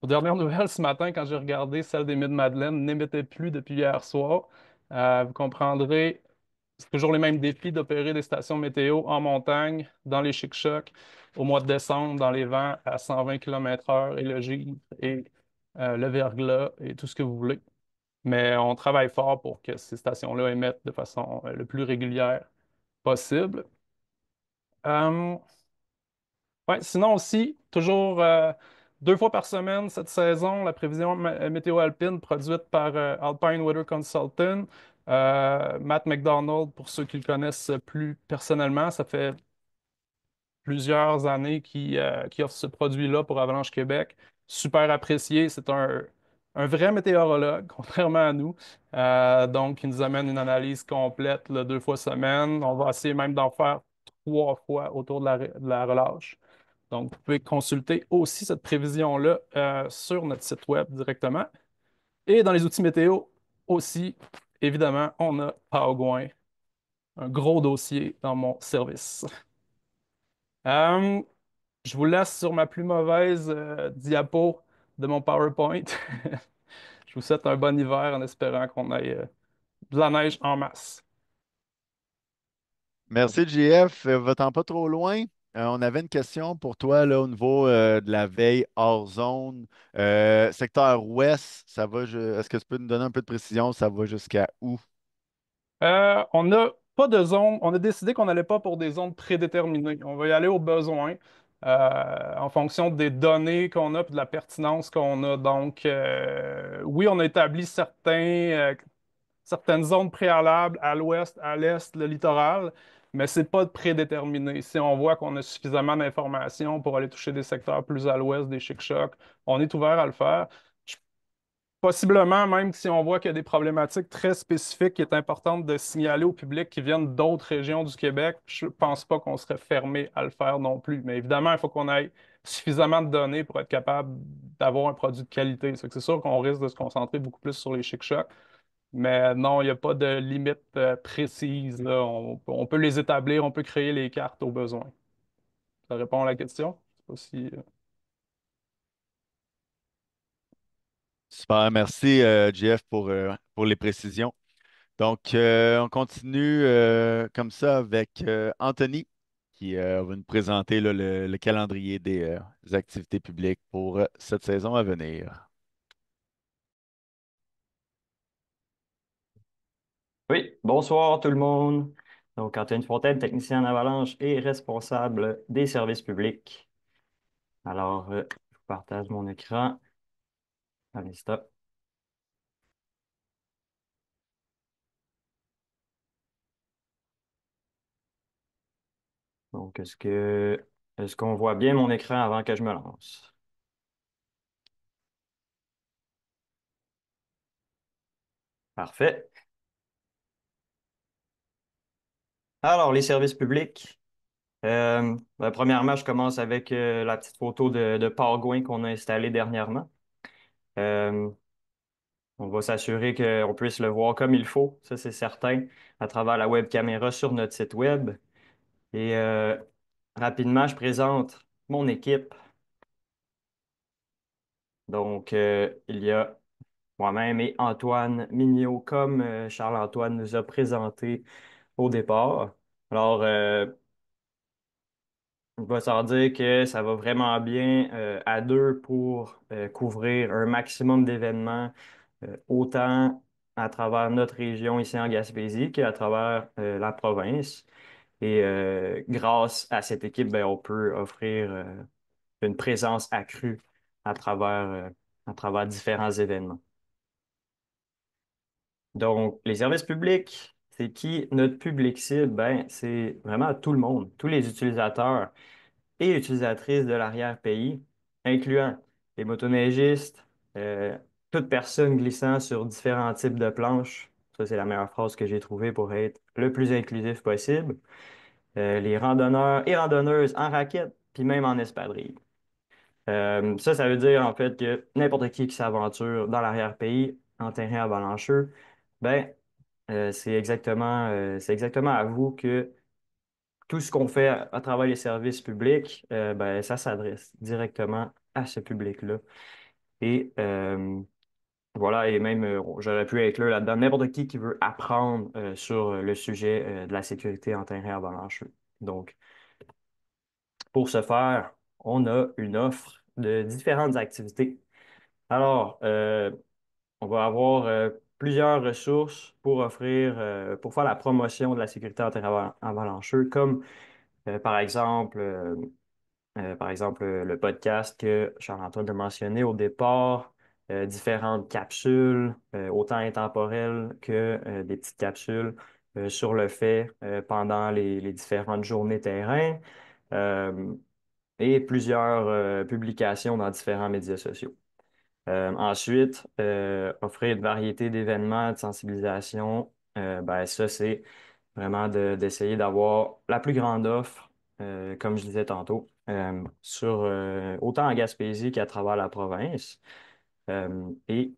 Aux dernières nouvelles, ce matin, quand j'ai regardé celle des Mid-Madeleines, n'émettait plus depuis hier soir. Vous comprendrez c'est toujours les mêmes défis d'opérer des stations météo en montagne, dans les chic-chocs, au mois de décembre, dans les vents à 120 km/h et le givre et le verglas et tout ce que vous voulez. Mais on travaille fort pour que ces stations-là émettent de façon le plus régulière possible. Euh, ouais, sinon aussi, toujours 2 fois par semaine cette saison, la prévision météo alpine produite par Alpine Weather Consultant. Matt McDonald, pour ceux qui le connaissent plus personnellement, ça fait plusieurs années qu'il offre ce produit-là pour Avalanche Québec. Super apprécié. C'est un vrai météorologue, contrairement à nous. Donc, il nous amène une analyse complète là, 2 fois semaine. On va essayer même d'en faire 3 fois autour de la relâche. Donc, vous pouvez consulter aussi cette prévision-là sur notre site web directement. Et dans les outils météo aussi, évidemment, on a Pagouin, un gros dossier dans mon service. Euh, je vous laisse sur ma plus mauvaise diapo de mon PowerPoint. Je vous souhaite un bon hiver en espérant qu'on ait de la neige en masse. Merci, JF. Va-t'en pas trop loin. On avait une question pour toi là, au niveau de la veille hors zone. Secteur ouest, est-ce que tu peux nous donner un peu de précision? Ça va jusqu'à où? On n'a pas de zone. On a décidé qu'on n'allait pas pour des zones prédéterminées. On va y aller au besoin en fonction des données qu'on a et de la pertinence qu'on a. Donc, oui, on a établi certaines zones préalables à l'ouest, à l'est, le littoral, mais c'est pas prédéterminé. Si on voit qu'on a suffisamment d'informations pour aller toucher des secteurs plus à l'ouest, des chic-chocs, on est ouvert à le faire. Je Possiblement, même si on voit qu'il y a des problématiques très spécifiques qui est importante de signaler au public qui viennent d'autres régions du Québec, je ne pense pas qu'on serait fermé à le faire non plus. Mais évidemment, il faut qu'on ait suffisamment de données pour être capable d'avoir un produit de qualité. C'est sûr qu'on risque de se concentrer beaucoup plus sur les chic-chocs. Mais non, il n'y a pas de limite précise, là. On peut les établir, on peut créer les cartes au besoin. Ça répond à la question? Je sais pas si, Super, merci, JF, pour les précisions. Donc, on continue comme ça avec Anthony, qui va nous présenter là, le calendrier des activités publiques pour cette saison à venir. Oui, bonsoir tout le monde. Donc, Antoine Fontaine, technicien en avalanche et responsable des services publics. Alors, je vous partage mon écran à l'instant. Donc, est-ce qu'on voit bien mon écran avant que je me lance? Parfait. Alors, les services publics. Premièrement, je commence avec la petite photo de Pagouin qu'on a installée dernièrement. Euh, On va s'assurer qu'on puisse le voir comme il faut, ça c'est certain, à travers la web caméra sur notre site web. Et rapidement, je présente mon équipe. Donc, il y a moi-même et Antoine Mignot, comme Charles-Antoine nous a présenté au départ. Alors, on va s'en dire que ça va vraiment bien à deux pour couvrir un maximum d'événements, autant à travers notre région ici en Gaspésie qu'à travers la province. Et grâce à cette équipe, ben, on peut offrir une présence accrue à à travers différents événements. Donc, les services publics, c'est qui notre public cible? Ben, c'est vraiment tout le monde, tous les utilisateurs et utilisatrices de l'arrière-pays, incluant les motoneigistes, euh, toute personne glissant sur différents types de planches. Ça, c'est la meilleure phrase que j'ai trouvée pour être le plus inclusif possible. Les randonneurs et randonneuses en raquette, puis même en espadrille. Ça veut dire en fait que n'importe qui s'aventure dans l'arrière-pays en terrain avalancheux, ben, c'est exactement à vous que tout ce qu'on fait à travers les services publics, ben, ça s'adresse directement à ce public-là. Et voilà, et même, j'aurais pu inclure là-dedans n'importe qui veut apprendre sur le sujet de la sécurité en terrain avalancheux. Donc, pour ce faire, on a une offre de différentes activités. Alors, on va avoir plusieurs ressources pour offrir, pour faire la promotion de la sécurité en terrain avalancheux, comme par exemple, le podcast que Charles-Antoine a mentionné au départ, différentes capsules, autant intemporelles que des petites capsules sur le fait pendant les différentes journées terrain, euh, et plusieurs publications dans différents médias sociaux. Ensuite, offrir une variété d'événements de sensibilisation, ben, ça, c'est vraiment d'essayer d'avoir la plus grande offre, comme je disais tantôt, sur autant en Gaspésie qu'à travers la province. Et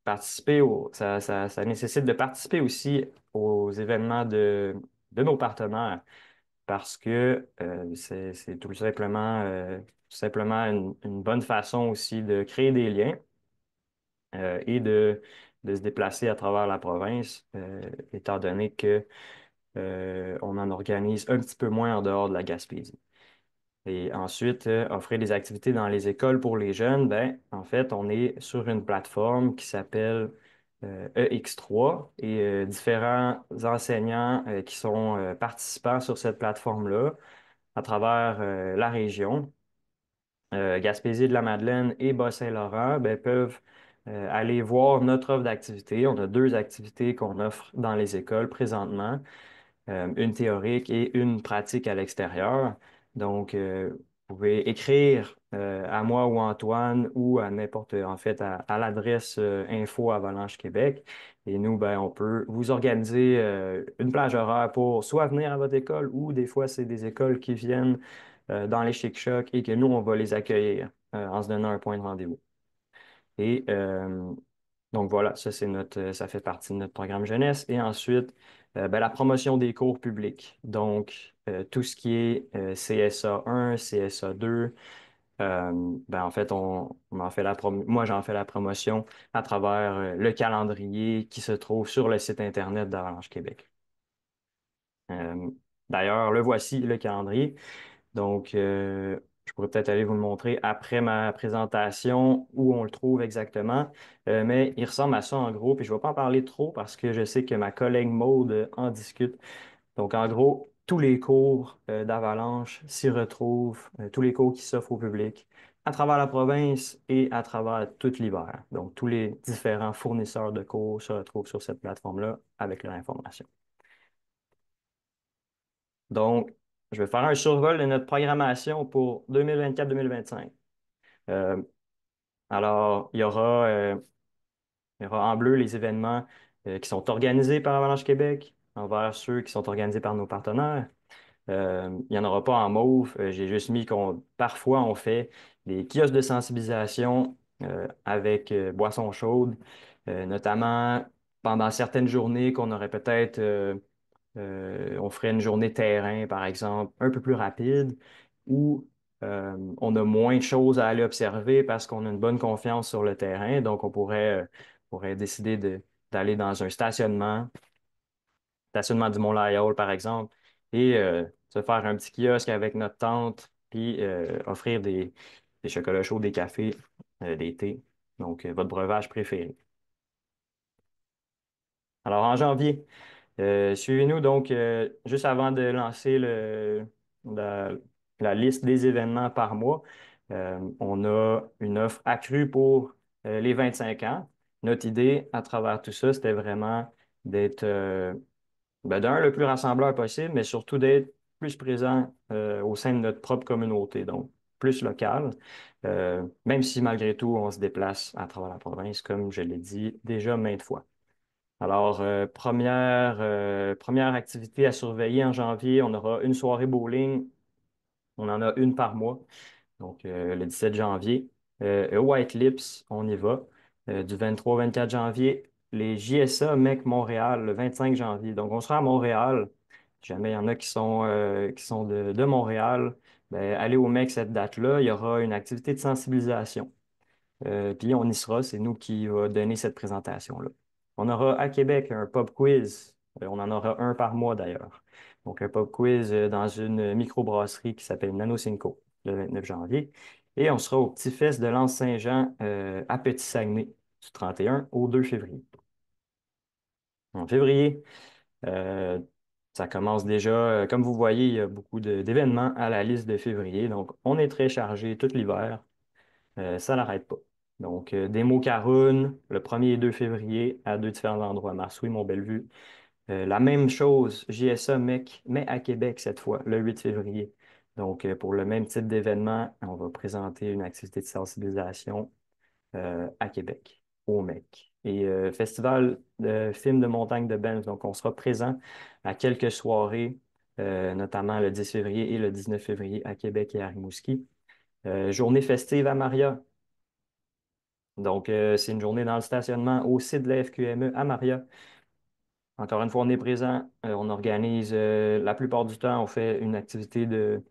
participer ça nécessite de participer aussi aux événements de nos partenaires parce que c'est tout simplement une bonne façon aussi de créer des liens et de se déplacer à travers la province, étant donné que on en organise un petit peu moins en dehors de la Gaspésie. Et ensuite, offrir des activités dans les écoles pour les jeunes, ben, en fait, on est sur une plateforme qui s'appelle EX3 et différents enseignants qui sont participants sur cette plateforme-là à travers la région. Gaspésie-de-la-Madeleine et Bas-Saint-Laurent ben, peuvent aller voir notre offre d'activités. On a deux activités qu'on offre dans les écoles présentement, une théorique et une pratique à l'extérieur. Donc, vous pouvez écrire à moi ou Antoine ou à n'importe, en fait, à l'adresse info Avalanche Québec. Et nous, ben, on peut vous organiser une plage horaire pour soit venir à votre école ou des fois, c'est des écoles qui viennent dans les Chic-Chocs et que nous, on va les accueillir en se donnant un point de rendez-vous. Et donc voilà, ça fait partie de notre programme jeunesse. Et ensuite, ben, la promotion des cours publics. Donc, tout ce qui est CSA 1, CSA 2, ben, en fait, on en fait moi, j'en fais la promotion à travers le calendrier qui se trouve sur le site Internet d'Avalanche Québec. Euh, D'ailleurs, le voici, le calendrier. Donc, je pourrais peut-être aller vous le montrer après ma présentation où on le trouve exactement. Mais il ressemble à ça en gros. Puis je ne vais pas en parler trop parce que je sais que ma collègue Maude en discute. Donc, en gros, tous les cours d'Avalanche s'y retrouvent, tous les cours qui s'offrent au public à travers la province et à travers tout l'hiver. Donc, tous les différents fournisseurs de cours se retrouvent sur cette plateforme-là avec leur information. Donc, je vais faire un survol de notre programmation pour 2024-2025. Euh, alors, il y aura en bleu les événements qui sont organisés par Avalanche Québec, en vert ceux qui sont organisés par nos partenaires. Il n'y en aura pas en mauve. J'ai juste mis qu'on parfois on fait des kiosques de sensibilisation avec boissons chaudes notamment pendant certaines journées qu'on aurait peut-être, on ferait une journée terrain, par exemple, un peu plus rapide, où on a moins de choses à aller observer parce qu'on a une bonne confiance sur le terrain. Donc, pourrait décider d'aller dans un stationnement du Mont-Lyell, par exemple, et se faire un petit kiosque avec notre tente, puis offrir des chocolats chauds, des cafés, des thés. Donc, votre breuvage préféré. Alors, en janvier, suivez-nous donc juste avant de lancer la, la liste des événements par mois. On a une offre accrue pour les 25 ans. Notre idée à travers tout ça, c'était vraiment d'être d'un, le plus rassembleur possible, mais surtout d'être plus présent au sein de notre propre communauté, donc plus local, même si malgré tout, on se déplace à travers la province, comme je l'ai dit déjà maintes fois. Alors, première activité à surveiller en janvier, on aura une soirée bowling. On en a une par mois, donc le 17 janvier. White Lips, on y va. Du 23 au 24 janvier, les JSA MEC Montréal, le 25 janvier. Donc, on sera à Montréal. Si jamais il y en a qui sont de Montréal, ben, allez au MEC cette date-là. Il y aura une activité de sensibilisation. Puis on y sera, c'est nous qui va donner cette présentation-là. On aura à Québec un pub quiz. On en aura un par mois d'ailleurs. Donc un pub quiz dans une microbrasserie qui s'appelle Nano Cinco le 29 janvier. Et on sera au Petit Fest de l'Anse-Saint-Jean à Petit-Saguenay du 31 au 2 février. En février, euh, ça commence déjà, comme vous voyez, il y a beaucoup d'événements à la liste de février. Donc on est très chargé tout l'hiver. Ça n'arrête pas. Donc, démo Caroune, le 1er et 2 février, à deux différents endroits, Marsouille, Mont-Bellevue. La même chose, JSA MEC, mais à Québec cette fois, le 8 février. Donc, pour le même type d'événement, on va présenter une activité de sensibilisation à Québec, au MEC. Et Festival de films de montagne de Banff. Donc, on sera présent à quelques soirées, notamment le 10 février et le 19 février à Québec et à Rimouski. Journée festive à Maria. Donc, c'est une journée dans le stationnement au site de la FQME à Maria. Encore une fois, on est présent. On organise, la plupart du temps, on fait une activité de,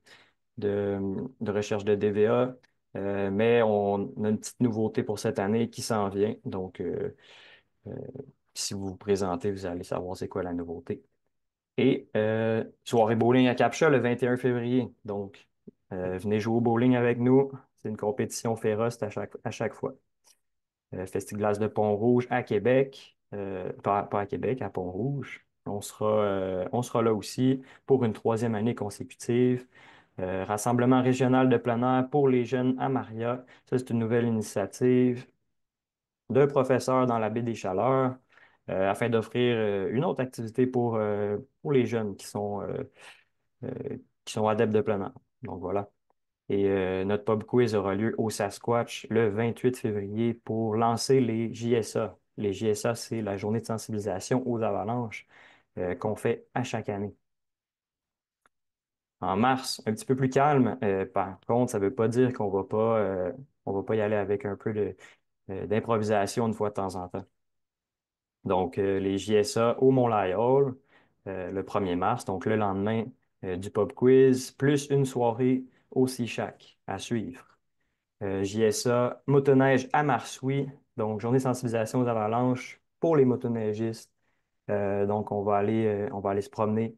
de recherche de DVA, mais on a une petite nouveauté pour cette année qui s'en vient. Donc, euh, si vous vous présentez, vous allez savoir c'est quoi la nouveauté. Et soirée bowling à Captcha le 21 février. Donc, venez jouer au bowling avec nous. C'est une compétition féroce à chaque fois. Festiglas de Pont-Rouge à Québec, pas à Québec, à Pont-Rouge. On sera là aussi pour une troisième année consécutive. Rassemblement régional de plein air pour les jeunes à Maria. Ça, c'est une nouvelle initiative d'un professeur dans la baie des Chaleurs afin d'offrir une autre activité pour les jeunes euh, qui sont adeptes de plein air. Donc voilà. Et notre pub quiz aura lieu au Sasquatch le 28 février pour lancer les JSA. Les JSA, c'est la journée de sensibilisation aux avalanches qu'on fait à chaque année. En mars, un petit peu plus calme. Par contre, ça ne veut pas dire on va pas y aller avec un peu d'improvisation une fois de temps en temps. Donc, les JSA au Mont-Lyell, le 1er mars, donc le lendemain du pub quiz, plus une soirée au Sea Shack à suivre. JSA, motoneige à Marsouille, donc journée de sensibilisation aux avalanches pour les motoneigistes. Donc, on va aller se promener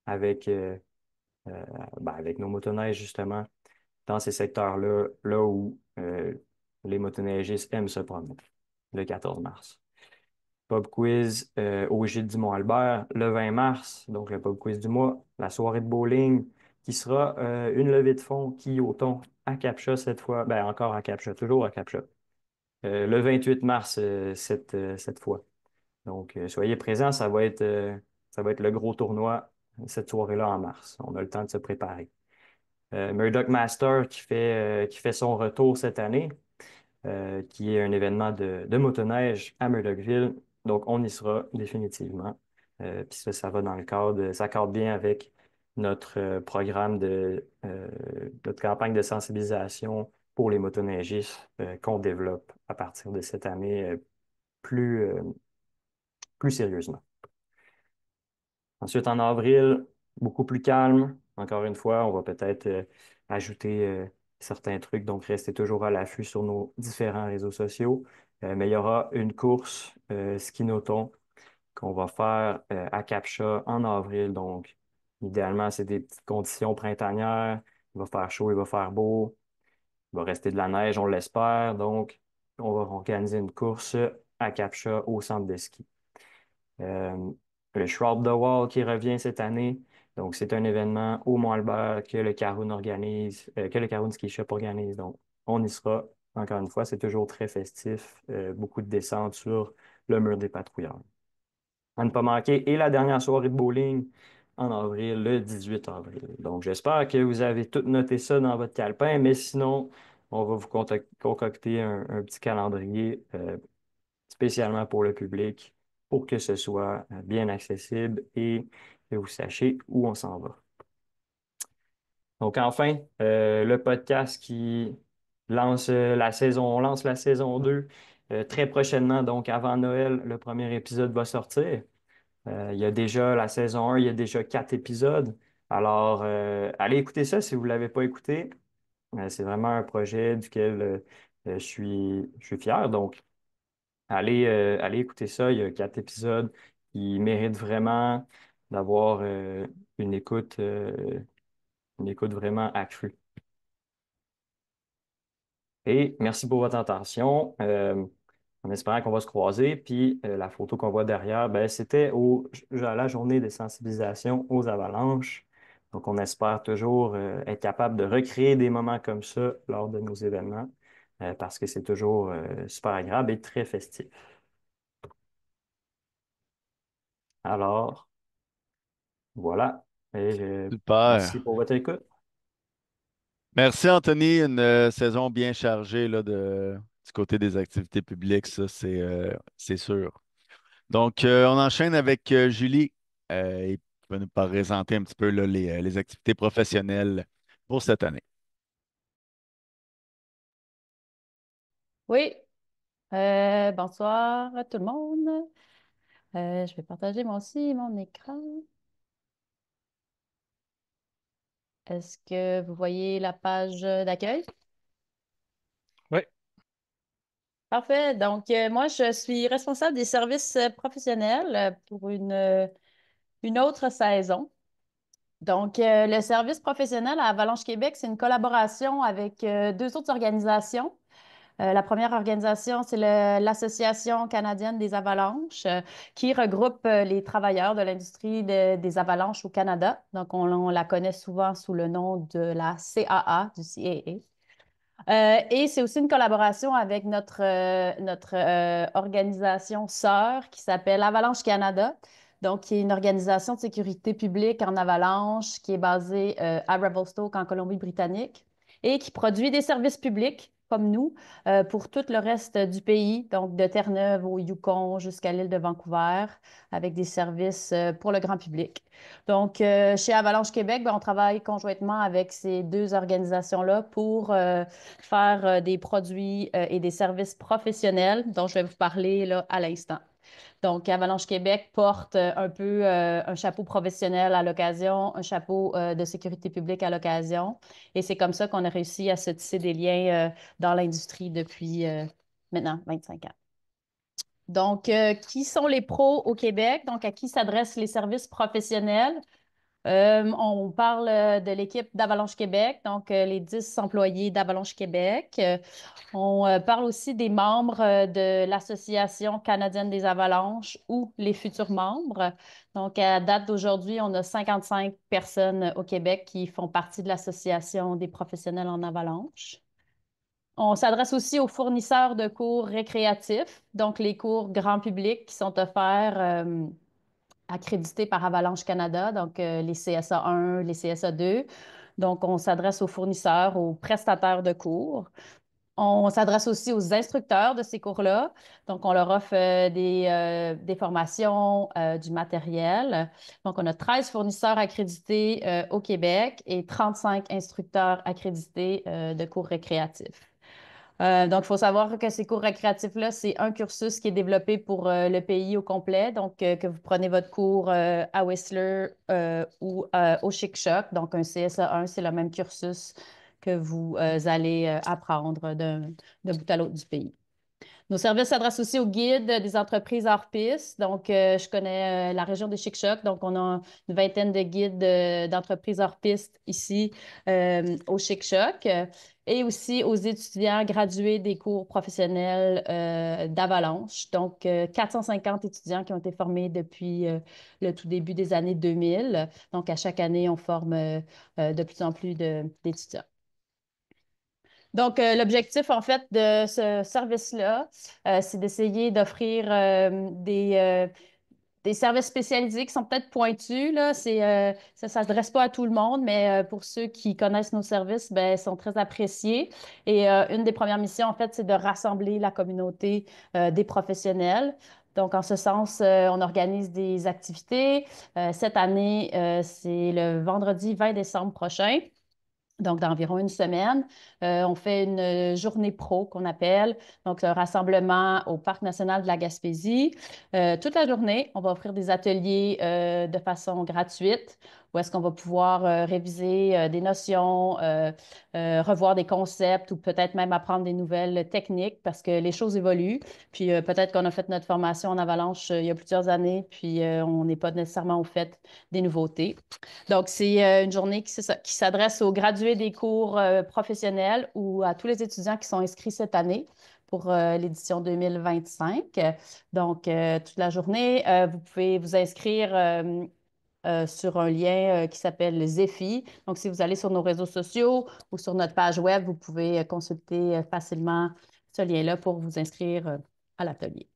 avec, avec nos motoneiges, justement, dans ces secteurs-là, là où les motoneigistes aiment se promener, le 14 mars. Pub quiz au Gîte du Mont-Albert le 20 mars, donc le pub quiz du mois, la soirée de bowling qui sera une levée de fonds qui au thon à Captcha cette fois, ben encore à Captcha, toujours à Captcha. Le 28 mars cette fois. Donc soyez présents, ça va être le gros tournoi cette soirée-là en mars. On a le temps de se préparer. Murdoch Master qui fait son retour cette année qui est un événement de motoneige à Murdochville. Donc, on y sera définitivement. Puis ça va dans le cadre, ça cadre bien avec notre programme notre campagne de sensibilisation pour les motoneigistes qu'on développe à partir de cette année plus sérieusement. Ensuite, en avril, beaucoup plus calme. Encore une fois, on va peut-être ajouter certains trucs, donc restez toujours à l'affût sur nos différents réseaux sociaux. Mais il y aura une course ski noton qu'on va faire à Captcha en avril. Donc, idéalement, c'est des petites conditions printanières. Il va faire chaud, il va faire beau. Il va rester de la neige, on l'espère. Donc, on va organiser une course à Captcha au centre de ski. Euh, le Shroud the Wall qui revient cette année. Donc, c'est un événement au Mont-Albert que le Caroun organise, que le Caroun Ski Shop organise. Donc, on y sera. Encore une fois, c'est toujours très festif. Beaucoup de descentes sur le mur des patrouilleurs. À ne pas manquer. Et la dernière soirée de bowling en avril, le 18 avril. Donc, j'espère que vous avez tout noté ça dans votre calepin, mais sinon, on va vous concocter un petit calendrier spécialement pour le public pour que ce soit bien accessible et que vous sachiez où on s'en va. Donc, enfin, le podcast qui lance la saison, on lance la saison 2 très prochainement. Donc, avant Noël, le premier épisode va sortir. Il y a déjà la saison 1, il y a déjà 4 épisodes. Alors, allez écouter ça si vous ne l'avez pas écouté. C'est vraiment un projet duquel je suis fier. Donc, allez écouter ça. Il y a 4 épisodes qui méritent vraiment d'avoir une écoute, euh, une écoute vraiment accrue. Et merci pour votre attention. En espérant qu'on va se croiser. Puis la photo qu'on voit derrière, ben, c'était à la journée de sensibilisation aux avalanches. Donc, on espère toujours être capable de recréer des moments comme ça lors de nos événements parce que c'est toujours super agréable et très festif. Alors, voilà. Et Super. merci pour votre écoute. Merci, Anthony. Une saison bien chargée là, du côté des activités publiques, ça, c'est sûr. Donc, on enchaîne avec Julie, qui va nous présenter un petit peu là, les activités professionnelles pour cette année. Oui, bonsoir à tout le monde. Je vais partager moi aussi mon écran. Est-ce que vous voyez la page d'accueil? Oui. Parfait. Donc, moi, je suis responsable des services professionnels pour une autre saison. Donc, le service professionnel à Avalanche Québec, c'est une collaboration avec deux autres organisations. La première organisation, c'est l'Association canadienne des avalanches, qui regroupe les travailleurs de l'industrie des avalanches au Canada. Donc, on la connaît souvent sous le nom de la CAA, du CAA. Et c'est aussi une collaboration avec notre organisation sœur qui s'appelle Avalanche Canada, donc qui est une organisation de sécurité publique en avalanche qui est basée à Revelstoke en Colombie-Britannique et qui produit des services publics comme nous pour tout le reste du pays, donc de Terre-Neuve au Yukon jusqu'à l'île de Vancouver, avec des services pour le grand public. Donc, chez Avalanche Québec, ben, on travaille conjointement avec ces deux organisations-là pour faire des produits et des services professionnels dont je vais vous parler là, à l'instant. Donc, Avalanche Québec porte un peu un chapeau professionnel à l'occasion, un chapeau de sécurité publique à l'occasion. Et c'est comme ça qu'on a réussi à se tisser des liens dans l'industrie depuis maintenant 25 ans. Donc, qui sont les pros au Québec? Donc, à qui s'adressent les services professionnels? On parle de l'équipe d'Avalanche Québec, donc les 10 employés d'Avalanche Québec. On parle aussi des membres de l'Association canadienne des avalanches ou les futurs membres. Donc, à date d'aujourd'hui, on a 55 personnes au Québec qui font partie de l'Association des professionnels en avalanche. On s'adresse aussi aux fournisseurs de cours récréatifs, donc les cours grand public qui sont offerts accrédités par Avalanche Canada, donc les CSA 1, les CSA 2. Donc, on s'adresse aux fournisseurs, aux prestataires de cours. On s'adresse aussi aux instructeurs de ces cours-là. Donc, on leur offre des formations, du matériel. Donc, on a 13 fournisseurs accrédités au Québec et 35 instructeurs accrédités de cours récréatifs. Donc, il faut savoir que ces cours récréatifs-là, c'est un cursus qui est développé pour le pays au complet. Donc, que vous prenez votre cours à Whistler ou au Chic-Choc. Donc, un CSA1, c'est le même cursus que vous allez apprendre d'un bout à l'autre du pays. Nos services s'adressent aussi aux guides des entreprises hors piste. Donc, je connais la région des Chic-Chocs. Donc, on a une vingtaine de guides d'entreprises hors piste ici au Chic-Choc. Et aussi aux étudiants gradués des cours professionnels d'Avalanche. Donc, 450 étudiants qui ont été formés depuis le tout début des années 2000. Donc, à chaque année, on forme de plus en plus d'étudiants. Donc, l'objectif, en fait, de ce service-là, c'est d'essayer d'offrir des services spécialisés qui sont peut-être pointus, là. Ça ne s'adresse pas à tout le monde, mais pour ceux qui connaissent nos services, ben, ils sont très appréciés. Et une des premières missions, en fait, c'est de rassembler la communauté des professionnels. Donc, en ce sens, on organise des activités. Cette année, c'est le vendredi 20 décembre prochain. Donc, d'environ une semaine, on fait une journée pro qu'on appelle, donc un rassemblement au Parc national de la Gaspésie. Toute la journée, on va offrir des ateliers de façon gratuite où est-ce qu'on va pouvoir réviser des notions, revoir des concepts ou peut-être même apprendre des nouvelles techniques parce que les choses évoluent. Puis peut-être qu'on a fait notre formation en avalanche il y a plusieurs années, puis on n'est pas nécessairement au fait des nouveautés. Donc, c'est une journée qui s'adresse aux gradués des cours professionnels ou à tous les étudiants qui sont inscrits cette année pour l'édition 2025. Donc, toute la journée, vous pouvez vous inscrire sur un lien qui s'appelle Zephy. Donc, si vous allez sur nos réseaux sociaux ou sur notre page web, vous pouvez consulter facilement ce lien-là pour vous inscrire à l'atelier.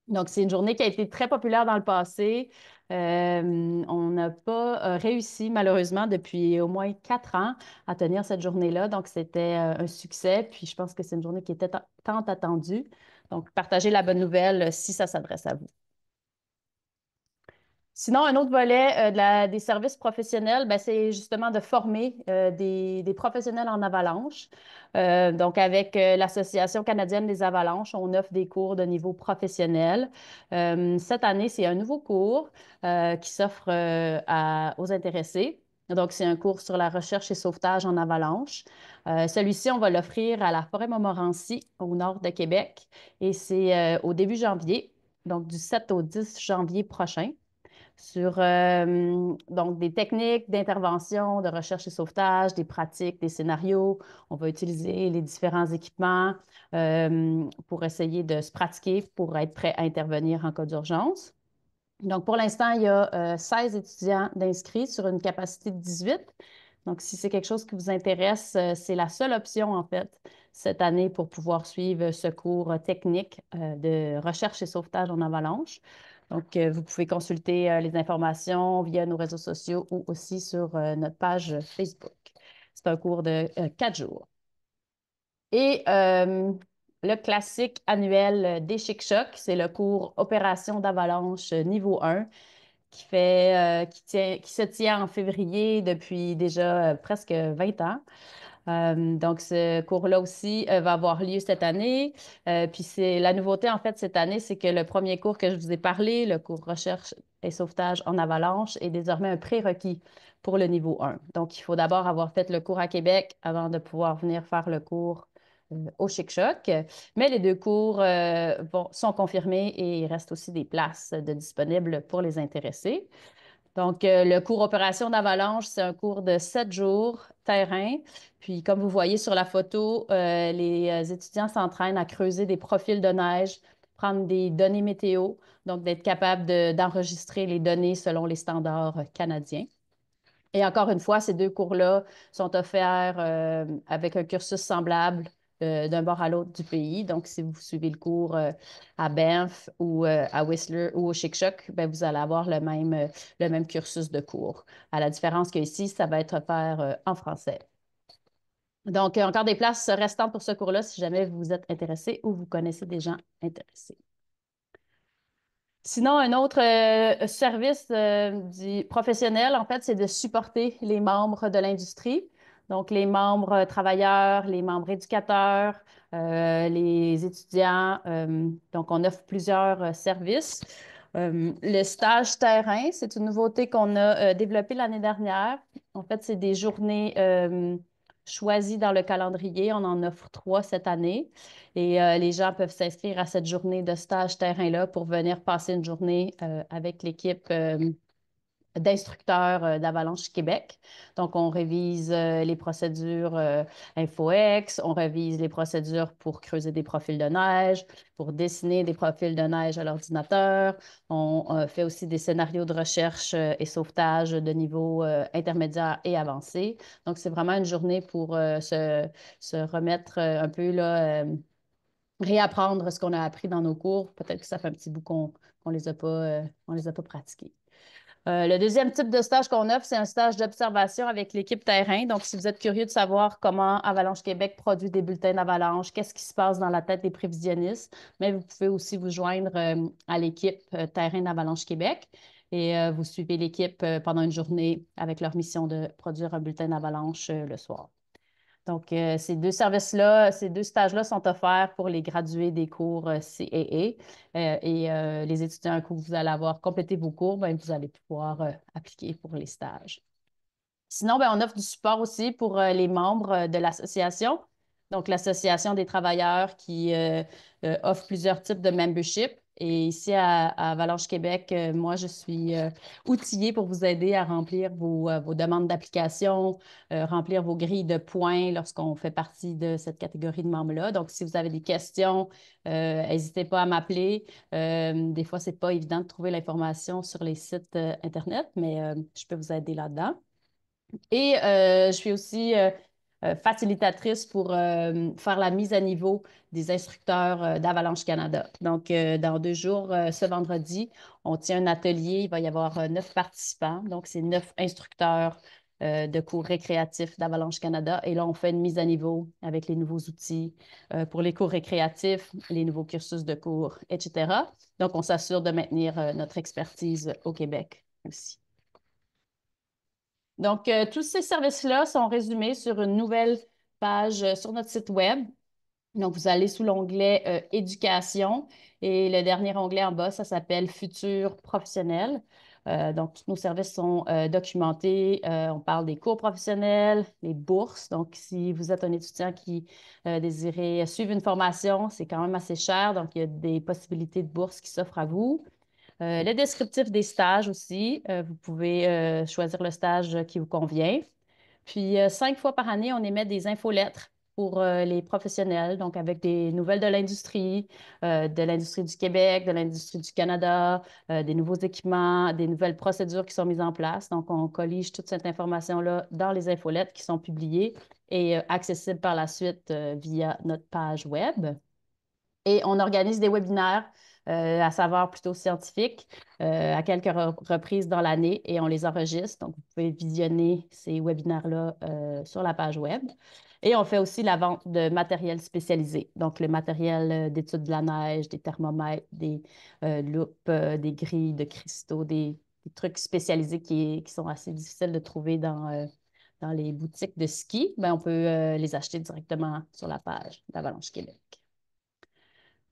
Donc, c'est une journée qui a été très populaire dans le passé. On n'a pas réussi, malheureusement, depuis au moins 4 ans à tenir cette journée-là. Donc, c'était un succès. Puis, je pense que c'est une journée qui était tant attendue. Donc, partagez la bonne nouvelle si ça s'adresse à vous. Sinon, un autre volet des services professionnels, ben, c'est justement de former des professionnels en avalanche. Donc, avec l'Association canadienne des avalanches, on offre des cours de niveau professionnel. Cette année, c'est un nouveau cours qui s'offre aux intéressés. Donc, c'est un cours sur la recherche et sauvetage en avalanche. Celui-ci, on va l'offrir à la Forêt-Montmorency, au nord de Québec, et c'est au début janvier, donc du 7 au 10 janvier prochain sur donc des techniques d'intervention, de recherche et sauvetage, des pratiques, des scénarios. On va utiliser les différents équipements pour essayer de se pratiquer pour être prêt à intervenir en cas d'urgence. Donc, pour l'instant, il y a 16 étudiants d'inscrits sur une capacité de 18. Donc, si c'est quelque chose qui vous intéresse, c'est la seule option, en fait, cette année pour pouvoir suivre ce cours technique de recherche et sauvetage en avalanche. Donc, vous pouvez consulter les informations via nos réseaux sociaux ou aussi sur notre page Facebook. C'est un cours de 4 jours. Et le classique annuel des Chic-Chocs, c'est le cours Opération d'avalanche niveau 1 qui se tient en février depuis déjà presque 20 ans. Donc, ce cours-là aussi va avoir lieu cette année. Puis, c'est la nouveauté, en fait, cette année, c'est que le premier cours que je vous ai parlé, le cours Recherche et sauvetage en avalanche, est désormais un prérequis pour le niveau 1. Donc, il faut d'abord avoir fait le cours à Québec avant de pouvoir venir faire le cours au Chic-Choc. Mais les deux cours sont confirmés et il reste aussi des places disponibles pour les intéressés. Donc, le cours Opération d'avalanche, c'est un cours de 7 jours terrain. Puis, comme vous voyez sur la photo, les étudiants s'entraînent à creuser des profils de neige, prendre des données météo, donc d'être capable d'enregistrer les données selon les standards canadiens. Et encore une fois, ces deux cours-là sont offerts avec un cursus semblable d'un bord à l'autre du pays. Donc, si vous suivez le cours à Banff ou à Whistler ou au Chic-Choc, ben, vous allez avoir le même cursus de cours. À la différence qu'ici, ça va être offert en français. Donc, encore des places restantes pour ce cours-là si jamais vous êtes intéressé ou vous connaissez des gens intéressés. Sinon, un autre service du professionnel, en fait, c'est de supporter les membres de l'industrie. Donc, les membres travailleurs, les membres éducateurs, les étudiants. Donc, on offre plusieurs services. Le stage terrain, c'est une nouveauté qu'on a développée l'année dernière. En fait, c'est des journées choisies dans le calendrier. On en offre 3 cette année. Et les gens peuvent s'inscrire à cette journée de stage terrain-là pour venir passer une journée avec l'équipe d'instructeurs d'Avalanche Québec. Donc, on révise les procédures InfoX, on révise les procédures pour creuser des profils de neige, pour dessiner des profils de neige à l'ordinateur. On fait aussi des scénarios de recherche et sauvetage de niveau intermédiaire et avancé. Donc, c'est vraiment une journée pour se remettre un peu là, réapprendre ce qu'on a appris dans nos cours. Peut-être que ça fait un petit bout qu'on on les a pas pratiqués. Le deuxième type de stage qu'on offre, c'est un stage d'observation avec l'équipe terrain. Donc, si vous êtes curieux de savoir comment Avalanche Québec produit des bulletins d'avalanche, qu'est-ce qui se passe dans la tête des prévisionnistes, mais vous pouvez aussi vous joindre à l'équipe terrain d'Avalanche Québec et vous suivez l'équipe pendant une journée avec leur mission de produire un bulletin d'avalanche le soir. Donc, ces deux services-là, ces deux stages-là sont offerts pour les gradués des cours CAA. Les étudiants, que vous allez avoir complété vos cours, bien, vous allez pouvoir appliquer pour les stages. Sinon, bien, on offre du support aussi pour les membres de l'association. Donc, l'Association des travailleurs qui offre plusieurs types de membership. Et ici, à Avalanche Québec, moi, je suis outillée pour vous aider à remplir vos demandes d'application, remplir vos grilles de points lorsqu'on fait partie de cette catégorie de membres-là. Donc, si vous avez des questions, n'hésitez pas à m'appeler. Des fois, ce n'est pas évident de trouver l'information sur les sites Internet, mais je peux vous aider là-dedans. Et je suis aussi facilitatrice pour faire la mise à niveau des instructeurs d'Avalanche Canada. Donc, dans 2 jours, ce vendredi, on tient un atelier. Il va y avoir 9 participants. Donc, c'est 9 instructeurs de cours récréatifs d'Avalanche Canada. Et là, on fait une mise à niveau avec les nouveaux outils pour les cours récréatifs, les nouveaux cursus de cours, etc. Donc, on s'assure de maintenir notre expertise au Québec aussi. Donc, tous ces services-là sont résumés sur une nouvelle page sur notre site Web. Donc, vous allez sous l'onglet Éducation et le dernier onglet en bas, ça s'appelle Futur professionnel. Donc, tous nos services sont documentés. On parle des cours professionnels, les bourses. Donc, si vous êtes un étudiant qui désirait suivre une formation, c'est quand même assez cher. Donc, il y a des possibilités de bourses qui s'offrent à vous. Le descriptif des stages aussi. Vous pouvez choisir le stage qui vous convient. Puis, 5 fois par année, on émet des infolettres pour les professionnels, donc avec des nouvelles de l'industrie du Québec, de l'industrie du Canada, des nouveaux équipements, des nouvelles procédures qui sont mises en place. Donc, on collige toute cette information-là dans les infolettres qui sont publiées et accessibles par la suite via notre page Web. Et on organise des webinaires à saveur plutôt scientifique à quelques reprises dans l'année et on les enregistre. Donc, vous pouvez visionner ces webinaires-là sur la page Web. Et on fait aussi la vente de matériel spécialisé. Donc, le matériel d'étude de la neige, des thermomètres, des loupes, des grilles de cristaux, des trucs spécialisés qui sont assez difficiles de trouver dans les boutiques de ski. Bien, on peut les acheter directement sur la page d'Avalanche Québec.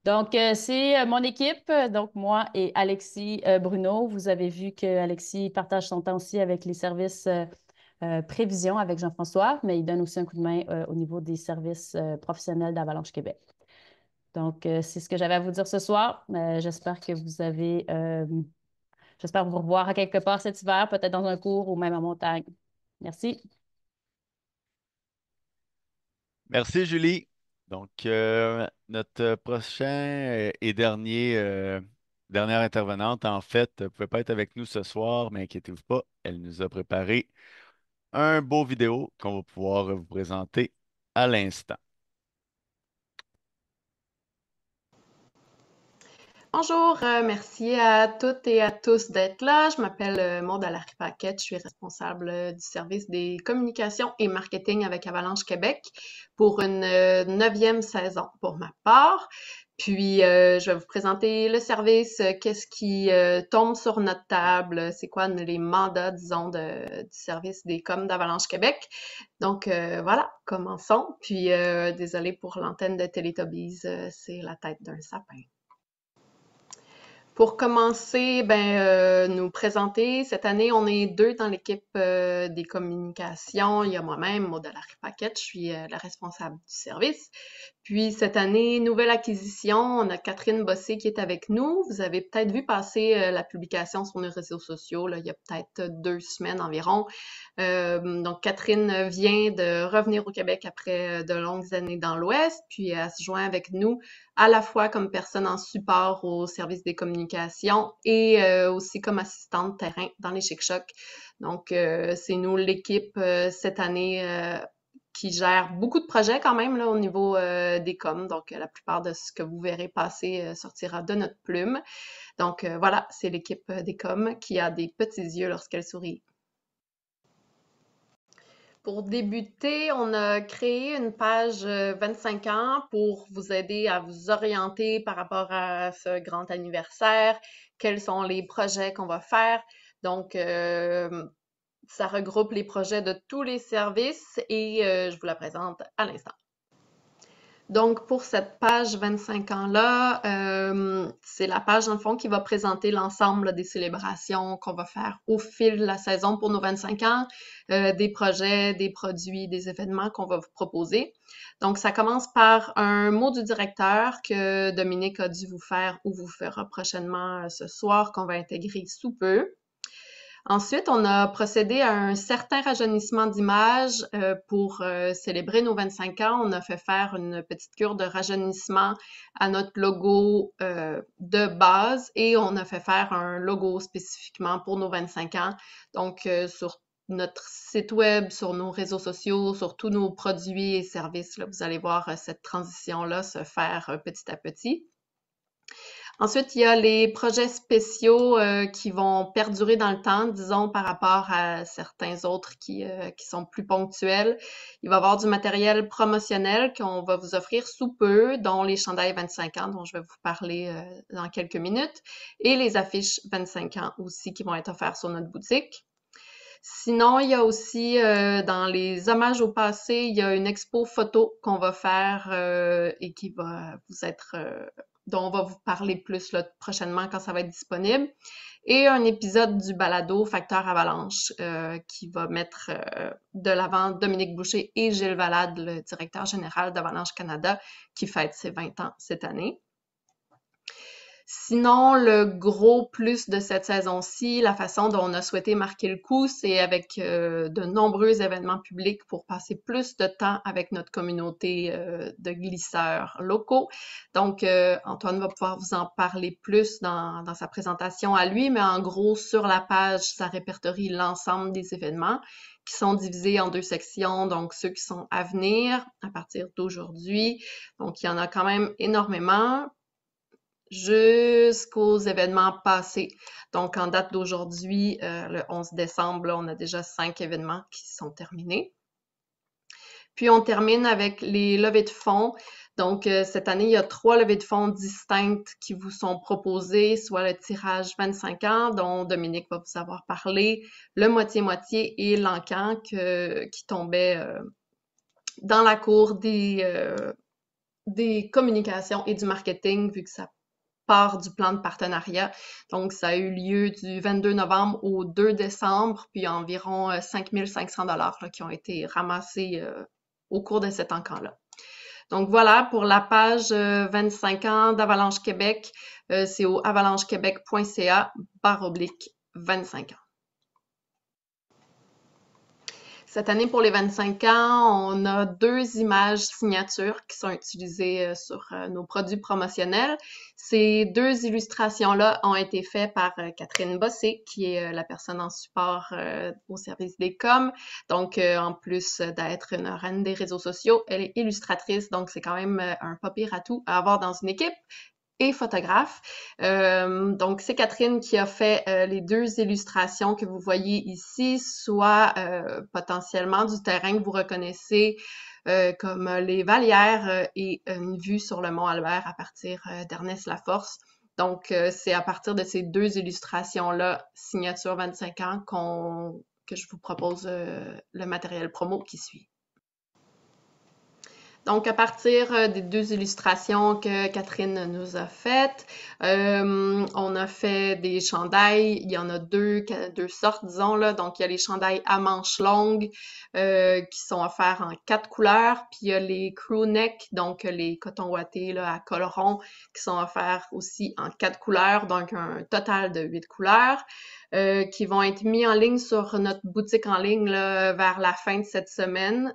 Donc, c'est mon équipe, donc moi et Alexis Bruno. Vous avez vu qu'Alexis partage son temps aussi avec les services prévision avec Jean-François, mais il donne aussi un coup de main au niveau des services professionnels d'Avalanche Québec. Donc, c'est ce que j'avais à vous dire ce soir. J'espère que j'espère vous revoir à quelque part cet hiver, peut-être dans un cours ou même en montagne. Merci. Merci, Julie. Donc, notre prochain et dernière intervenante, en fait, ne pouvait pas être avec nous ce soir, mais inquiétez-vous pas, elle nous a préparé un beau vidéo qu'on va pouvoir vous présenter à l'instant. Bonjour, merci à toutes et à tous d'être là. Je m'appelle Maude Allary-Paquette, je suis responsable du service des communications et marketing avec Avalanche Québec pour une 9e saison pour ma part. Puis, je vais vous présenter le service, qu'est-ce qui tombe sur notre table, c'est quoi les mandats, disons, du service des coms d'Avalanche Québec. Donc, voilà, commençons. Puis, désolée pour l'antenne de Télétobies, c'est la tête d'un sapin. Pour commencer, nous présenter, cette année, on est 2 dans l'équipe des communications. Il y a moi-même, Maud Larry-Paquette, je suis la responsable du service. Puis cette année, nouvelle acquisition, on a Catherine Bossé qui est avec nous. Vous avez peut-être vu passer la publication sur nos réseaux sociaux, là, il y a peut-être 2 semaines environ. Donc Catherine vient de revenir au Québec après de longues années dans l'Ouest, puis elle se joint avec nous à la fois comme personne en support au service des communications et aussi comme assistante de terrain dans les Chic-Chocs. Donc, c'est nous l'équipe cette année qui gère beaucoup de projets quand même là, au niveau des coms. Donc, la plupart de ce que vous verrez passer sortira de notre plume. Donc, voilà, c'est l'équipe des coms qui a des petits yeux lorsqu'elle sourit. Pour débuter, on a créé une page 25 ans pour vous aider à vous orienter par rapport à ce grand anniversaire, quels sont les projets qu'on va faire. Donc, ça regroupe les projets de tous les services et je vous la présente à l'instant. Donc, pour cette page 25 ans-là, c'est la page, dans le fond, qui va présenter l'ensemble des célébrations qu'on va faire au fil de la saison pour nos 25 ans, des projets, des produits, des événements qu'on va vous proposer. Donc, ça commence par un mot du directeur que Dominique a dû vous faire ou vous fera prochainement ce soir, qu'on va intégrer sous peu. Ensuite, on a procédé à un certain rajeunissement d'image pour célébrer nos 25 ans. On a fait faire une petite cure de rajeunissement à notre logo de base et on a fait faire un logo spécifiquement pour nos 25 ans. Donc, sur notre site web, sur nos réseaux sociaux, sur tous nos produits et services, là, vous allez voir cette transition-là se faire petit à petit. Ensuite, il y a les projets spéciaux qui vont perdurer dans le temps, disons, par rapport à certains autres qui sont plus ponctuels. Il va y avoir du matériel promotionnel qu'on va vous offrir sous peu, dont les chandails 25 ans, dont je vais vous parler dans quelques minutes, et les affiches 25 ans aussi qui vont être offertes sur notre boutique. Sinon, il y a aussi dans les hommages au passé, il y a une expo photo qu'on va faire et qui va vous être dont on va vous parler plus là, prochainement quand ça va être disponible. Et un épisode du balado Facteur Avalanche qui va mettre de l'avant Dominique Boucher et Gilles Valade, le directeur général d'Avalanche Canada, qui fête ses 20 ans cette année. Sinon, le gros plus de cette saison-ci, la façon dont on a souhaité marquer le coup, c'est avec de nombreux événements publics pour passer plus de temps avec notre communauté de glisseurs locaux. Donc, Antoine va pouvoir vous en parler plus dans sa présentation à lui, mais en gros, sur la page, ça répertorie l'ensemble des événements qui sont divisés en 2 sections, donc ceux qui sont à venir à partir d'aujourd'hui. Donc, il y en a quand même énormément jusqu'aux événements passés. Donc, en date d'aujourd'hui, le 11 décembre, là, on a déjà 5 événements qui sont terminés. Puis, on termine avec les levées de fonds. Donc, cette année, il y a 3 levées de fonds distinctes qui vous sont proposées, soit le tirage 25 ans, dont Dominique va vous avoir parlé, le moitié-moitié et l'encan qui tombait dans la cour des communications et du marketing, vu que ça part du plan de partenariat. Donc, ça a eu lieu du 22 novembre au 2 décembre, puis il y a environ 5 500 $ qui ont été ramassés au cours de cet encan-là. Donc, voilà pour la page 25 ans d'Avalanche Québec. C'est au avalanchequebec.ca/25 ans. Cette année, pour les 25 ans, on a 2 images signatures qui sont utilisées sur nos produits promotionnels. Ces 2 illustrations-là ont été faites par Catherine Bossé, qui est la personne en support au service des coms. Donc, en plus d'être une reine des réseaux sociaux, elle est illustratrice, donc c'est quand même un pas pire atout à avoir dans une équipe. Et photographe. Donc, c'est Catherine qui a fait les 2 illustrations que vous voyez ici, soit potentiellement du terrain que vous reconnaissez comme les Vallières et une vue sur le mont Albert à partir d'Ernest Laforce. Donc, c'est à partir de ces deux illustrations-là, signature 25 ans, que je vous propose le matériel promo qui suit. Donc, à partir des deux illustrations que Catherine nous a faites, on a fait des chandails. Il y en a deux sortes, disons, là. Donc, il y a les chandails à manches longues qui sont offerts en 4 couleurs. Puis, il y a les crew neck, donc les cotons ouatés là, à col rond, qui sont offerts aussi en 4 couleurs, donc un total de 8 couleurs. Qui vont être mis en ligne sur notre boutique en ligne là, vers la fin de cette semaine.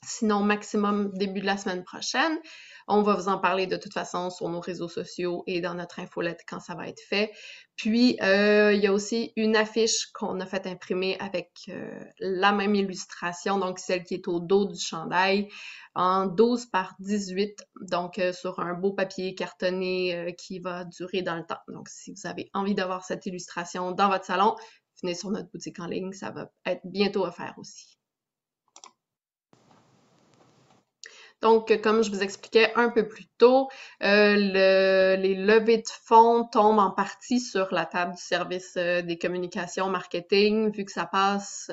Sinon, maximum début de la semaine prochaine. On va vous en parler de toute façon sur nos réseaux sociaux et dans notre infolette quand ça va être fait. Puis, il y a aussi une affiche qu'on a fait imprimer avec la même illustration, donc celle qui est au dos du chandail, en 12 par 18, donc sur un beau papier cartonné qui va durer dans le temps. Donc, si vous avez envie d'avoir cette illustration dans votre salon, venez sur notre boutique en ligne, ça va être bientôt offert aussi. Donc, comme je vous expliquais un peu plus tôt, les levées de fonds tombent en partie sur la table du service des communications marketing, vu que ça passe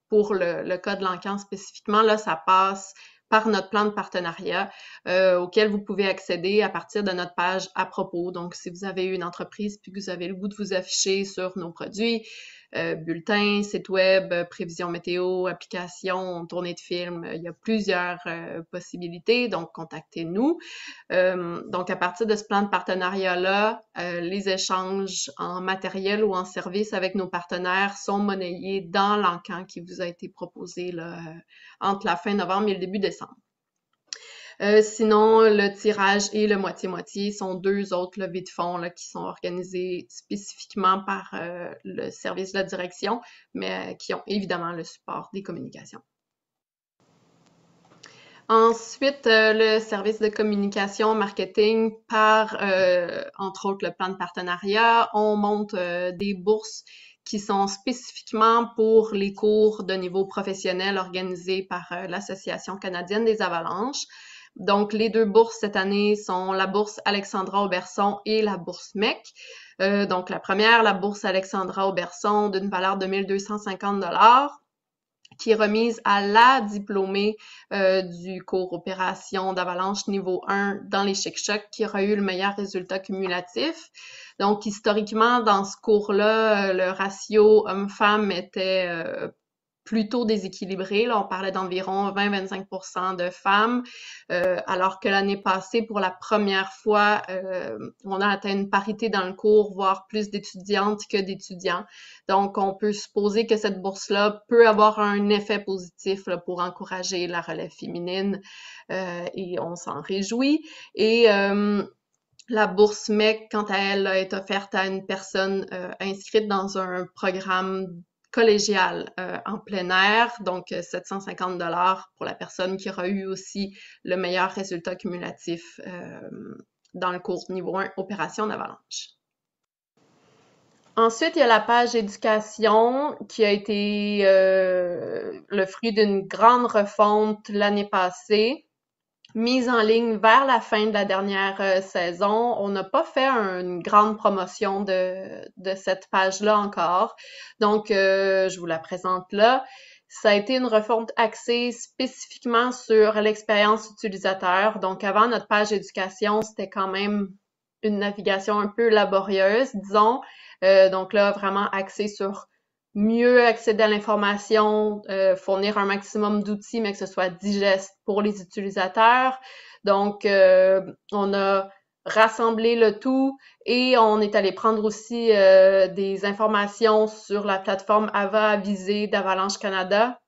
pour le cas de l'encan spécifiquement, là, ça passe par notre plan de partenariat auquel vous pouvez accéder à partir de notre page à propos. Donc, si vous avez une entreprise puis que vous avez le goût de vous afficher sur nos produits, bulletins, site web, prévision météo, applications, tournée de film, il y a plusieurs possibilités, donc contactez-nous. Donc, à partir de ce plan de partenariat-là, les échanges en matériel ou en service avec nos partenaires sont monnayés dans l'encan qui vous a été proposé là, entre la fin novembre et le début décembre. Sinon, le tirage et le moitié-moitié sont deux autres levées de fonds là, qui sont organisées spécifiquement par le service de la direction, mais qui ont évidemment le support des communications. Ensuite, le service de communication marketing par, entre autres, le plan de partenariat. On monte des bourses qui sont spécifiquement pour les cours de niveau professionnel organisés par l'Association canadienne des avalanches. Donc, les deux bourses cette année sont la bourse Alexandra Auberson et la bourse MEC. Donc, la première, la bourse Alexandra Auberson d'une valeur de 1 250 $, qui est remise à la diplômée du cours opération d'avalanche niveau 1 dans les Chic-Chocs qui aura eu le meilleur résultat cumulatif. Donc, historiquement, dans ce cours-là, le ratio homme-femme était plutôt déséquilibré. Là, on parlait d'environ 20-25% de femmes, alors que l'année passée, pour la première fois, on a atteint une parité dans le cours, voire plus d'étudiantes que d'étudiants. Donc, on peut supposer que cette bourse-là peut avoir un effet positif là, pour encourager la relève féminine et on s'en réjouit. Et la bourse MEC, quant à elle, est offerte à une personne inscrite dans un programme collégial en plein air, donc 750 $ pour la personne qui aura eu aussi le meilleur résultat cumulatif dans le cours niveau 1 opération d'avalanche. Ensuite, il y a la page éducation qui a été le fruit d'une grande refonte l'année passée, mise en ligne vers la fin de la dernière saison. On n'a pas fait une grande promotion de cette page-là encore. Donc, je vous la présente là. Ça a été une refonte axée spécifiquement sur l'expérience utilisateur. Donc, avant, notre page éducation, c'était quand même une navigation un peu laborieuse, disons. Donc là, vraiment axée sur mieux accéder à l'information, fournir un maximum d'outils, mais que ce soit digeste pour les utilisateurs. Donc, on a rassemblé le tout et on est allé prendre aussi des informations sur la plateforme AVA Avisé d'Avalanche Canada,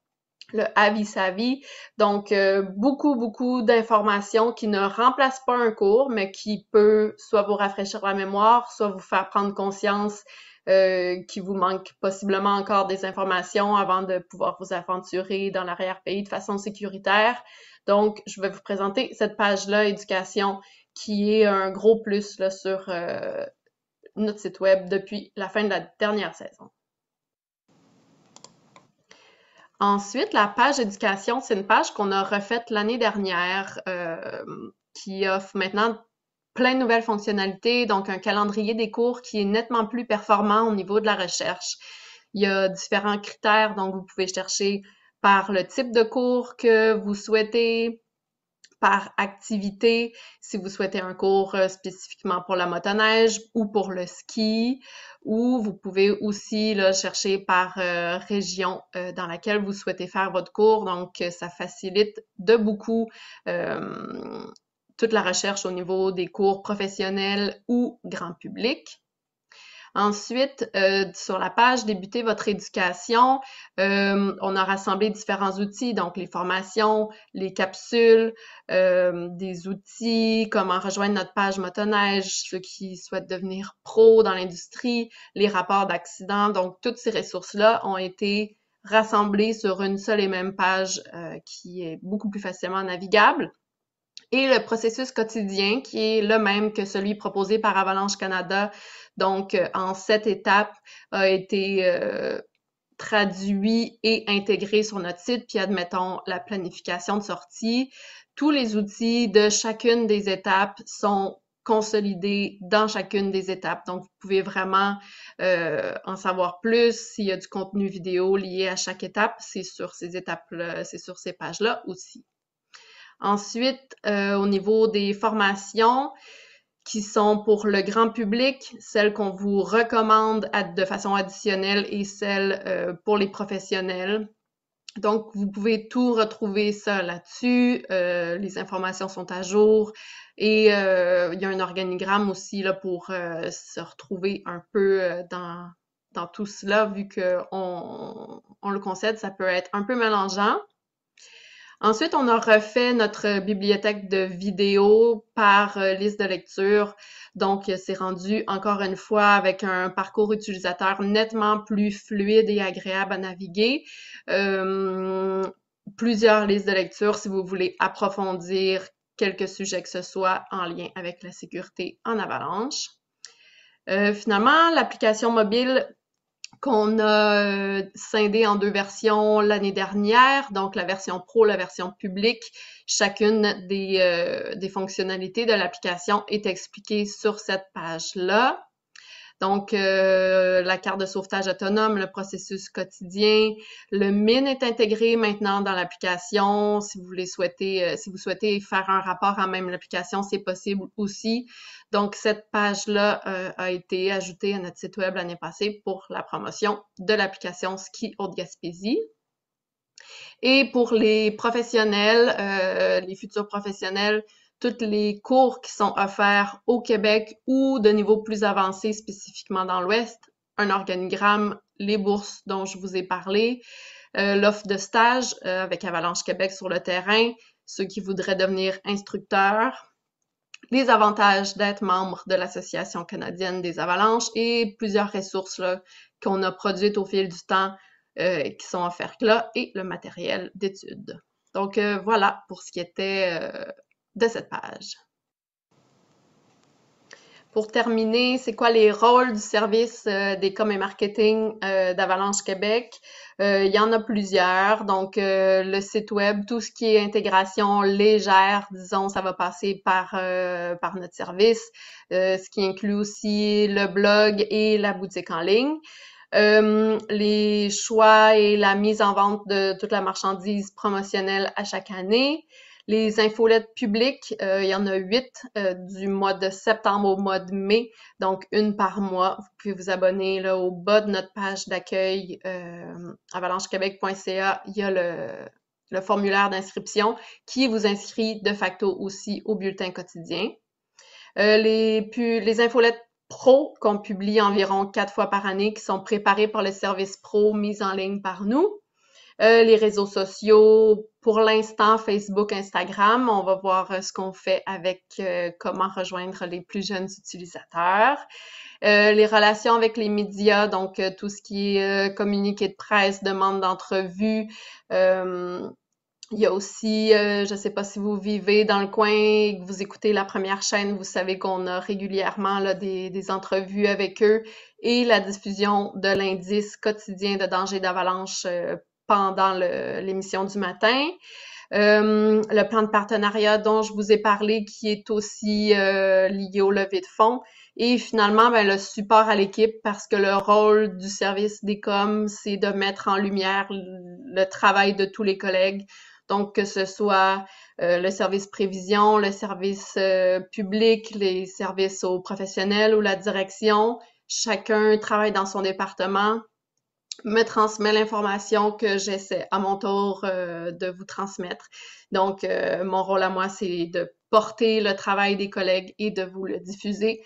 le Avisavi. Donc, beaucoup d'informations qui ne remplacent pas un cours, mais qui peut soit vous rafraîchir la mémoire, soit vous faire prendre conscience qu'il vous manque possiblement encore des informations avant de pouvoir vous aventurer dans l'arrière-pays de façon sécuritaire. Donc, je vais vous présenter cette page-là, éducation, qui est un gros plus là, sur notre site web depuis la fin de la dernière saison. Ensuite, la page éducation, c'est une page qu'on a refaite l'année dernière, qui offre maintenant plein de nouvelles fonctionnalités, donc un calendrier des cours qui est nettement plus performant au niveau de la recherche. Il y a différents critères, donc vous pouvez chercher par le type de cours que vous souhaitez, par activité, si vous souhaitez un cours spécifiquement pour la motoneige ou pour le ski, ou vous pouvez aussi là, chercher par région dans laquelle vous souhaitez faire votre cours. Donc, ça facilite de beaucoup toute la recherche au niveau des cours professionnels ou grand public. Ensuite, sur la page Débuter votre éducation, on a rassemblé différents outils, donc les formations, les capsules, des outils, comment rejoindre notre page motoneige, ceux qui souhaitent devenir pro dans l'industrie, les rapports d'accidents. Donc, toutes ces ressources-là ont été rassemblées sur une seule et même page qui est beaucoup plus facilement navigable. Et le processus quotidien qui est le même que celui proposé par Avalanche Canada, donc en 7 étapes, a été traduit et intégré sur notre site, puis admettons la planification de sortie. Tous les outils de chacune des étapes sont consolidés dans chacune des étapes. Donc, vous pouvez vraiment en savoir plus. S'il y a du contenu vidéo lié à chaque étape, c'est sur ces étapes-là, c'est sur ces pages-là aussi. Ensuite, au niveau des formations qui sont pour le grand public, celles qu'on vous recommande de façon additionnelle et celles pour les professionnels. Donc, vous pouvez tout retrouver ça là-dessus. Les informations sont à jour et il y a un organigramme aussi là, pour se retrouver un peu dans tout cela, vu qu'on le concède, ça peut être un peu mélangeant. Ensuite, on a refait notre bibliothèque de vidéos par liste de lecture. Donc, c'est rendu encore une fois avec un parcours utilisateur nettement plus fluide et agréable à naviguer. Plusieurs listes de lecture si vous voulez approfondir quelques sujets que ce soit en lien avec la sécurité en avalanche. Finalement, l'application mobile qu'on a scindé en 2 versions l'année dernière, donc la version pro, la version publique. Chacune des fonctionnalités de l'application est expliquée sur cette page-là. Donc, la carte de sauvetage autonome, le processus quotidien, le MIN est intégré maintenant dans l'application. Si vous souhaitez faire un rapport en même l'application, c'est possible aussi. Donc, cette page-là a été ajoutée à notre site web l'année passée pour la promotion de l'application Ski Haute-Gaspésie. Et pour les professionnels, les futurs professionnels, tous les cours qui sont offerts au Québec ou de niveau plus avancé, spécifiquement dans l'Ouest, un organigramme, les bourses dont je vous ai parlé, l'offre de stage avec Avalanche Québec sur le terrain, ceux qui voudraient devenir instructeurs, les avantages d'être membre de l'Association canadienne des avalanches et plusieurs ressources qu'on a produites au fil du temps qui sont offertes là et le matériel d'études. Donc voilà pour ce qui était de cette page. Pour terminer, c'est quoi les rôles du service des com et marketing d'Avalanche Québec? Il y en a plusieurs. Donc, le site web, tout ce qui est intégration légère, disons, ça va passer par notre service, ce qui inclut aussi le blog et la boutique en ligne. Les choix et la mise en vente de toute la marchandise promotionnelle à chaque année. Les infolettes publiques, il y en a 8 du mois de septembre au mois de mai, donc une par mois. Vous pouvez vous abonner là, au bas de notre page d'accueil avalanchequebec.ca. Il y a le formulaire d'inscription qui vous inscrit de facto aussi au bulletin quotidien. Les infolettes pro qu'on publie environ 4 fois par année, qui sont préparées par le service pro mis en ligne par nous. Les réseaux sociaux, pour l'instant, Facebook, Instagram. On va voir ce qu'on fait avec comment rejoindre les plus jeunes utilisateurs. Les relations avec les médias, donc tout ce qui est communiqué de presse, demande d'entrevue. Il y a aussi, je ne sais pas si vous vivez dans le coin et que vous écoutez la première chaîne, vous savez qu'on a régulièrement là, des entrevues avec eux et la diffusion de l'indice quotidien de danger d'avalanche pendant l'émission du matin. Le plan de partenariat dont je vous ai parlé qui est aussi lié au levée de fonds. Et finalement, ben, le support à l'équipe parce que le rôle du service des coms, c'est de mettre en lumière le travail de tous les collègues. Donc, que ce soit le service prévision, le service public, les services aux professionnels ou la direction, chacun travaille dans son département, me transmet l'information que j'essaie à mon tour de vous transmettre. Donc, mon rôle à moi, c'est de porter le travail des collègues et de vous le diffuser.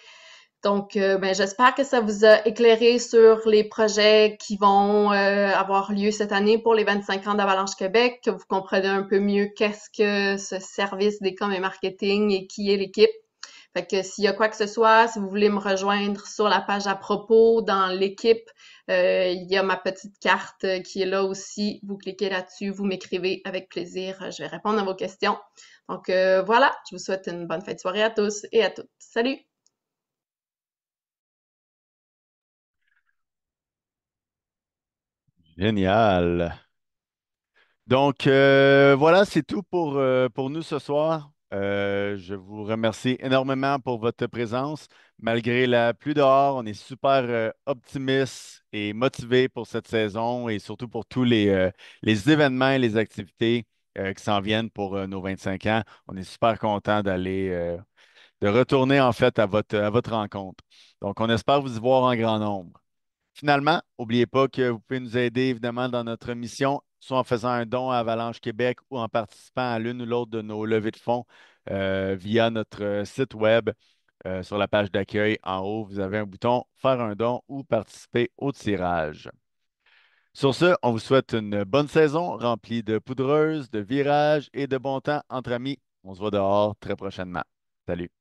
Donc, ben, j'espère que ça vous a éclairé sur les projets qui vont avoir lieu cette année pour les 25 ans d'Avalanche Québec, que vous comprenez un peu mieux qu'est-ce que ce service des coms et marketing et qui est l'équipe. Fait que s'il y a quoi que ce soit, si vous voulez me rejoindre sur la page à propos dans l'équipe, il y a ma petite carte qui est là aussi. Vous cliquez là-dessus, vous m'écrivez avec plaisir. Je vais répondre à vos questions. Donc voilà, je vous souhaite une bonne fin de soirée à tous et à toutes. Salut! Génial. Donc, voilà, c'est tout pour nous ce soir. Je vous remercie énormément pour votre présence. Malgré la pluie dehors, on est super optimiste et motivé pour cette saison et surtout pour tous les événements et les activités qui s'en viennent pour nos 25 ans. On est super content de retourner en fait à votre rencontre. Donc, on espère vous y voir en grand nombre. Finalement, n'oubliez pas que vous pouvez nous aider évidemment dans notre mission, soit en faisant un don à Avalanche Québec ou en participant à l'une ou l'autre de nos levées de fonds via notre site web. Sur la page d'accueil, en haut, vous avez un bouton Faire un don ou participer au tirage. Sur ce, on vous souhaite une bonne saison remplie de poudreuses, de virages et de bon temps entre amis. On se voit dehors très prochainement. Salut!